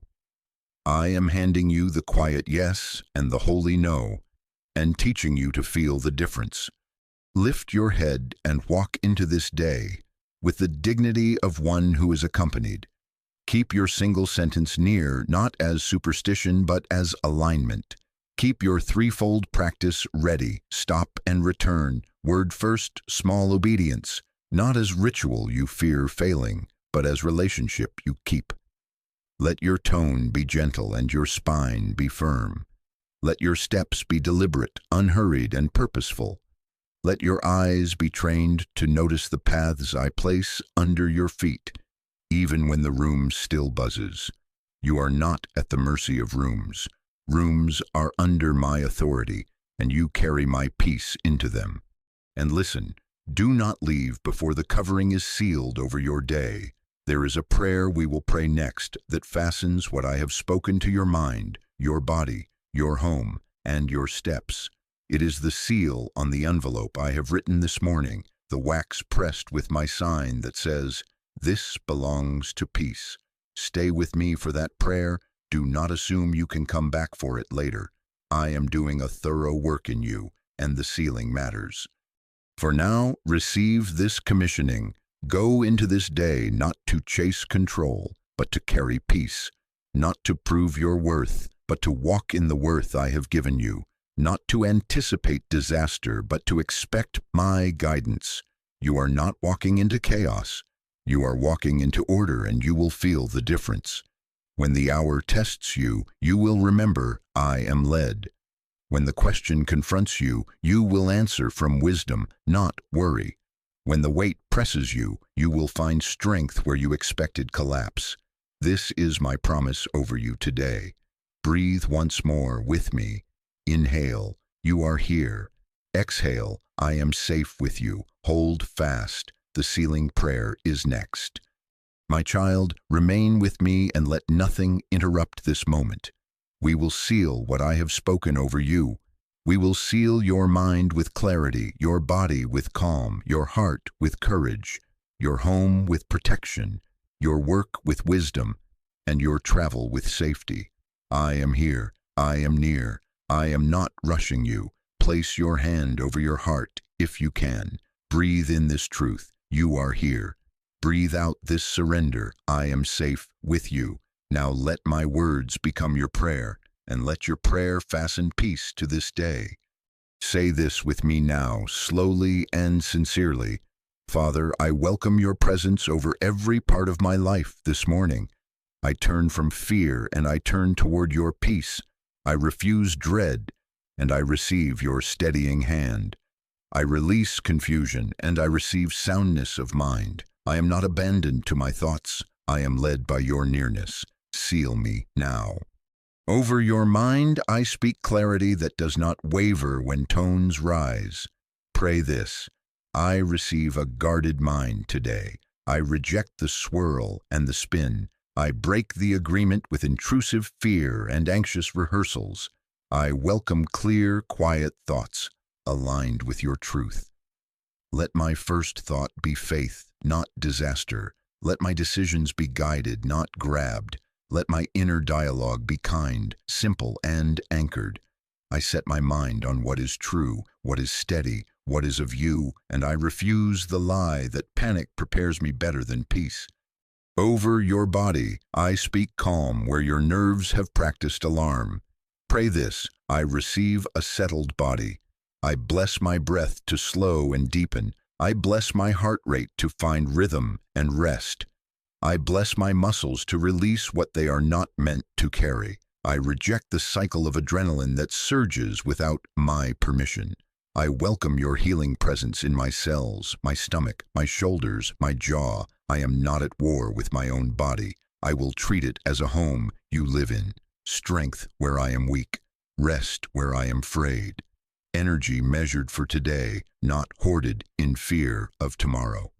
I am handing you the quiet yes and the holy no, and teaching you to feel the difference. Lift your head and walk into this day with the dignity of one who is accompanied. Keep your single sentence near, not as superstition but as alignment. Keep your threefold practice ready, stop and return, word first, small obedience, not as ritual you fear failing, but as relationship you keep. Let your tone be gentle and your spine be firm. Let your steps be deliberate, unhurried, and purposeful. Let your eyes be trained to notice the paths I place under your feet, even when the room still buzzes. You are not at the mercy of rooms. Rooms are under my authority, and you carry my peace into them. And listen, do not leave before the covering is sealed over your day. There is a prayer we will pray next that fastens what I have spoken to your mind, your body, your home, and your steps. It is the seal on the envelope I have written this morning, the wax pressed with my sign that says, "This belongs to peace." Stay with me for that prayer. Do not assume you can come back for it later. I am doing a thorough work in you, and the sealing matters. For now, receive this commissioning. Go into this day not to chase control, but to carry peace. Not to prove your worth, but to walk in the worth I have given you. Not to anticipate disaster, but to expect my guidance. You are not walking into chaos. You are walking into order, and you will feel the difference. When the hour tests you, you will remember, I am led. When the question confronts you, you will answer from wisdom, not worry. When the weight presses you, you will find strength where you expected collapse. This is my promise over you today. Breathe once more with me. Inhale, you are here. Exhale, I am safe with you. Hold fast. The sealing prayer is next. My child, remain with me and let nothing interrupt this moment. We will seal what I have spoken over you. We will seal your mind with clarity, your body with calm, your heart with courage, your home with protection, your work with wisdom, and your travel with safety. I am here. I am near. I am not rushing you. Place your hand over your heart if you can. Breathe in this truth. You are here. Breathe out this surrender. I am safe with you. Now let my words become your prayer, and let your prayer fasten peace to this day. Say this with me now, slowly and sincerely. Father, I welcome your presence over every part of my life this morning. I turn from fear and I turn toward your peace. I refuse dread and I receive your steadying hand. I release confusion and I receive soundness of mind. I am not abandoned to my thoughts. I am led by your nearness. Seal me now. Over your mind, I speak clarity that does not waver when tones rise. Pray this. I receive a guarded mind today. I reject the swirl and the spin. I break the agreement with intrusive fear and anxious rehearsals. I welcome clear, quiet thoughts aligned with your truth. Let my first thought be faith, not disaster. Let my decisions be guided, not grabbed. Let my inner dialogue be kind, simple, and anchored. I set my mind on what is true, what is steady, what is of you, and I refuse the lie that panic prepares me better than peace. Over your body, I speak calm where your nerves have practiced alarm. Pray this: I receive a settled body. I bless my breath to slow and deepen. I bless my heart rate to find rhythm and rest. I bless my muscles to release what they are not meant to carry. I reject the cycle of adrenaline that surges without my permission. I welcome your healing presence in my cells, my stomach, my shoulders, my jaw. I am not at war with my own body. I will treat it as a home you live in. Strength where I am weak. Rest where I am frayed. Energy measured for today, not hoarded in fear of tomorrow.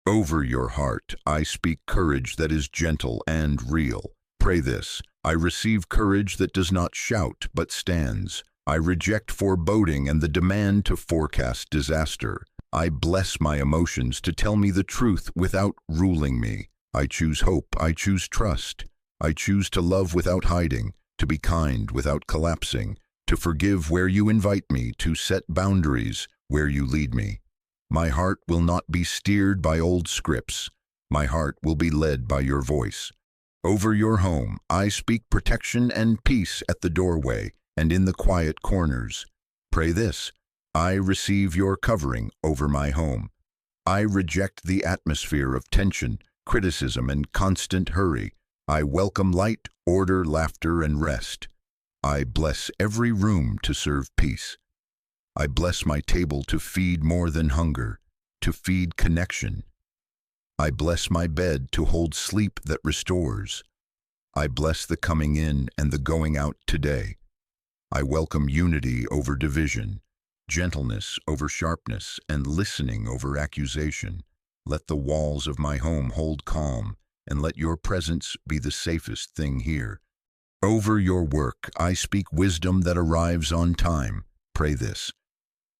Over your heart, I speak courage that is gentle and real. Pray this: I receive courage that does not shout but stands. I reject foreboding and the demand to forecast disaster. I bless my emotions to tell me the truth without ruling me. I choose hope, I choose trust. I choose to love without hiding, to be kind without collapsing, to forgive where you invite me, to set boundaries where you lead me. My heart will not be steered by old scripts. My heart will be led by your voice. Over your home, I speak protection and peace at the doorway and in the quiet corners. Pray this: I receive your covering over my home. I reject the atmosphere of tension, criticism, and constant hurry. I welcome light, order, laughter, and rest. I bless every room to serve peace. I bless my table to feed more than hunger, to feed connection. I bless my bed to hold sleep that restores. I bless the coming in and the going out today. I welcome unity over division, gentleness over sharpness, and listening over accusation. Let the walls of my home hold calm, and let your presence be the safest thing here. Over your work, I speak wisdom that arrives on time. Pray this: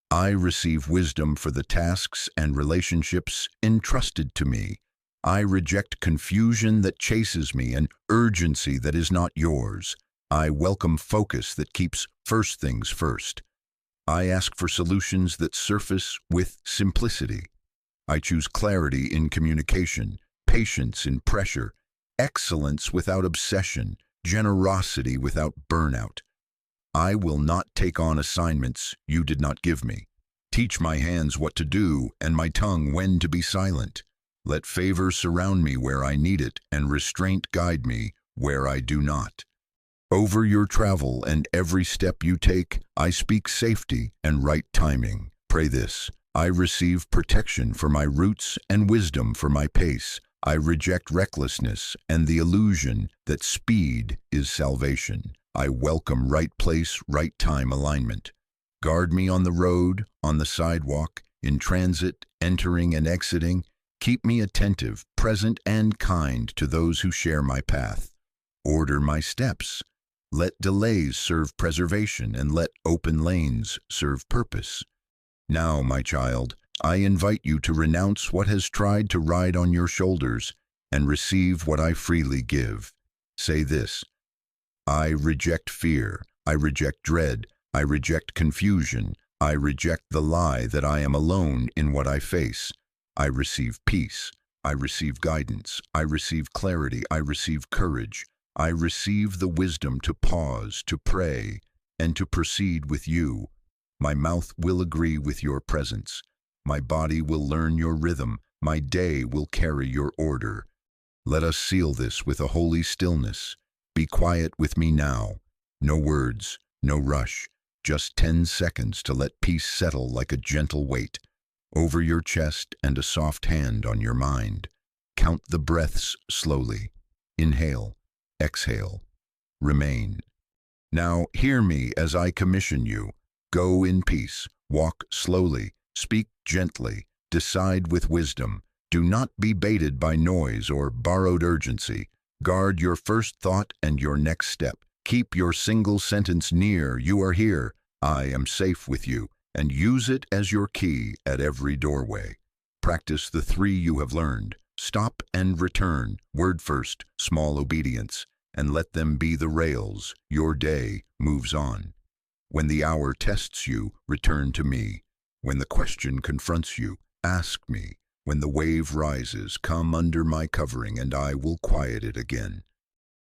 I receive wisdom for the tasks and relationships entrusted to me. I reject confusion that chases me and urgency that is not yours. I welcome focus that keeps first things first. I ask for solutions that surface with simplicity. I choose clarity in communication, patience in pressure, excellence without obsession, generosity without burnout. I will not take on assignments you did not give me. Teach my hands what to do and my tongue when to be silent. Let favor surround me where I need it and restraint guide me where I do not. Over your travel and every step you take, I speak safety and right timing. Pray this: I receive protection for my roots and wisdom for my pace. I reject recklessness and the illusion that speed is salvation. I welcome right place, right time alignment. Guard me on the road, on the sidewalk, in transit, entering and exiting. Keep me attentive, present, and kind to those who share my path. Order my steps. Let delays serve preservation, and let open lanes serve purpose. Now, my child, I invite you to renounce what has tried to ride on your shoulders and receive what I freely give. Say this: I reject fear, I reject dread, I reject confusion, I reject the lie that I am alone in what I face. I receive peace, I receive guidance, I receive clarity, I receive courage. I receive the wisdom to pause, to pray, and to proceed with you. My mouth will agree with your presence. My body will learn your rhythm. My day will carry your order. Let us seal this with a holy stillness. Be quiet with me now. No words, no rush. Just 10 seconds to let peace settle like a gentle weight over your chest and a soft hand on your mind. Count the breaths slowly. Inhale. Exhale. Remain. Now hear me as I commission you. Go in peace. Walk slowly. Speak gently. Decide with wisdom. Do not be baited by noise or borrowed urgency. Guard your first thought and your next step. Keep your single sentence near: you are here, I am safe with you, and use it as your key at every doorway. Practice the 3 you have learned. Stop and return, word first, small obedience, and let them be the rails your day moves on. When the hour tests you, return to me. When the question confronts you, ask me. When the wave rises, come under my covering, and I will quiet it again.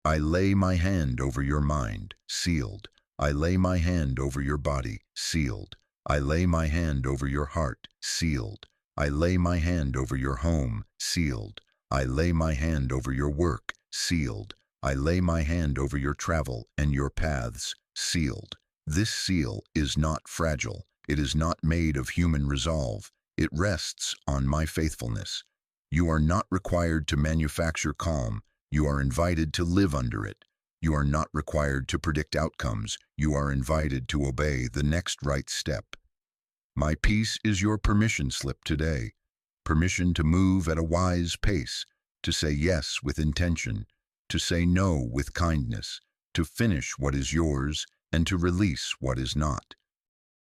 I lay my hand over your mind, sealed. I lay my hand over your body, sealed. I lay my hand over your heart, sealed. I lay my hand over your home, sealed. I lay my hand over your work, sealed. I lay my hand over your travel and your paths, sealed. This seal is not fragile. It is not made of human resolve. It rests on my faithfulness. You are not required to manufacture calm. You are invited to live under it. You are not required to predict outcomes. You are invited to obey the next right step. My peace is your permission slip today. Permission to move at a wise pace, to say yes with intention, to say no with kindness, to finish what is yours and to release what is not.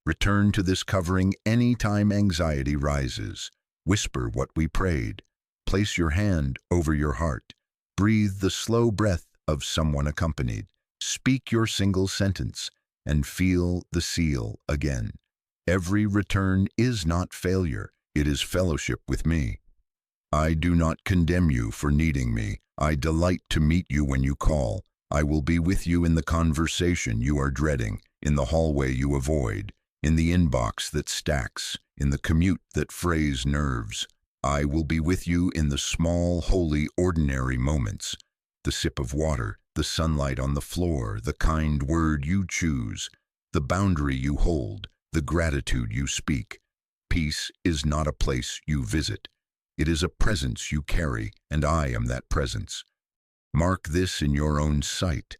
Return to this covering any time anxiety rises. Whisper what we prayed. Place your hand over your heart. Breathe the slow breath of someone accompanied. Speak your single sentence and feel the seal again. Every return is not failure. It is fellowship with me. I do not condemn you for needing me. I delight to meet you when you call. I will be with you in the conversation you are dreading, in the hallway you avoid, in the inbox that stacks, in the commute that frays nerves. I will be with you in the small, holy, ordinary moments. The sip of water, the sunlight on the floor, the kind word you choose, the boundary you hold, the gratitude you speak. Peace is not a place you visit. It is a presence you carry, and I am that presence. Mark this in your own sight.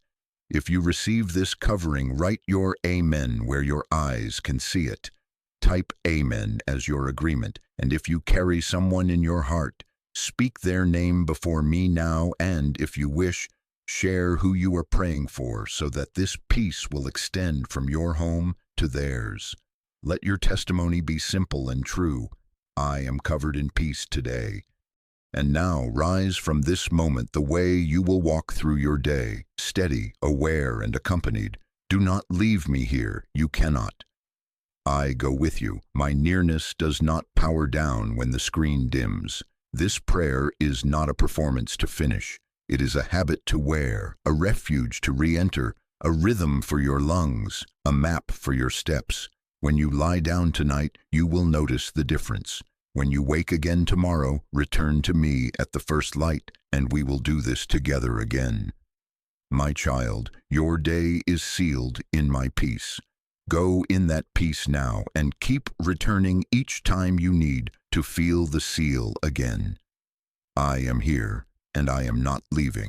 If you receive this covering, write your amen where your eyes can see it. Type amen as your agreement, and if you carry someone in your heart, speak their name before me now, and if you wish, share who you are praying for so that this peace will extend from your home to theirs. Let your testimony be simple and true. I am covered in peace today. And now rise from this moment the way you will walk through your day, steady, aware, and accompanied. Do not leave me here. You cannot. I go with you. My nearness does not power down when the screen dims. This prayer is not a performance to finish. It is a habit to wear, a refuge to re-enter, a rhythm for your lungs, a map for your steps. When you lie down tonight, you will notice the difference. When you wake again tomorrow, return to me at the first light, and we will do this together again. My child, your day is sealed in my peace. Go in that peace now and keep returning each time you need to feel the seal again. I am here, and I am not leaving.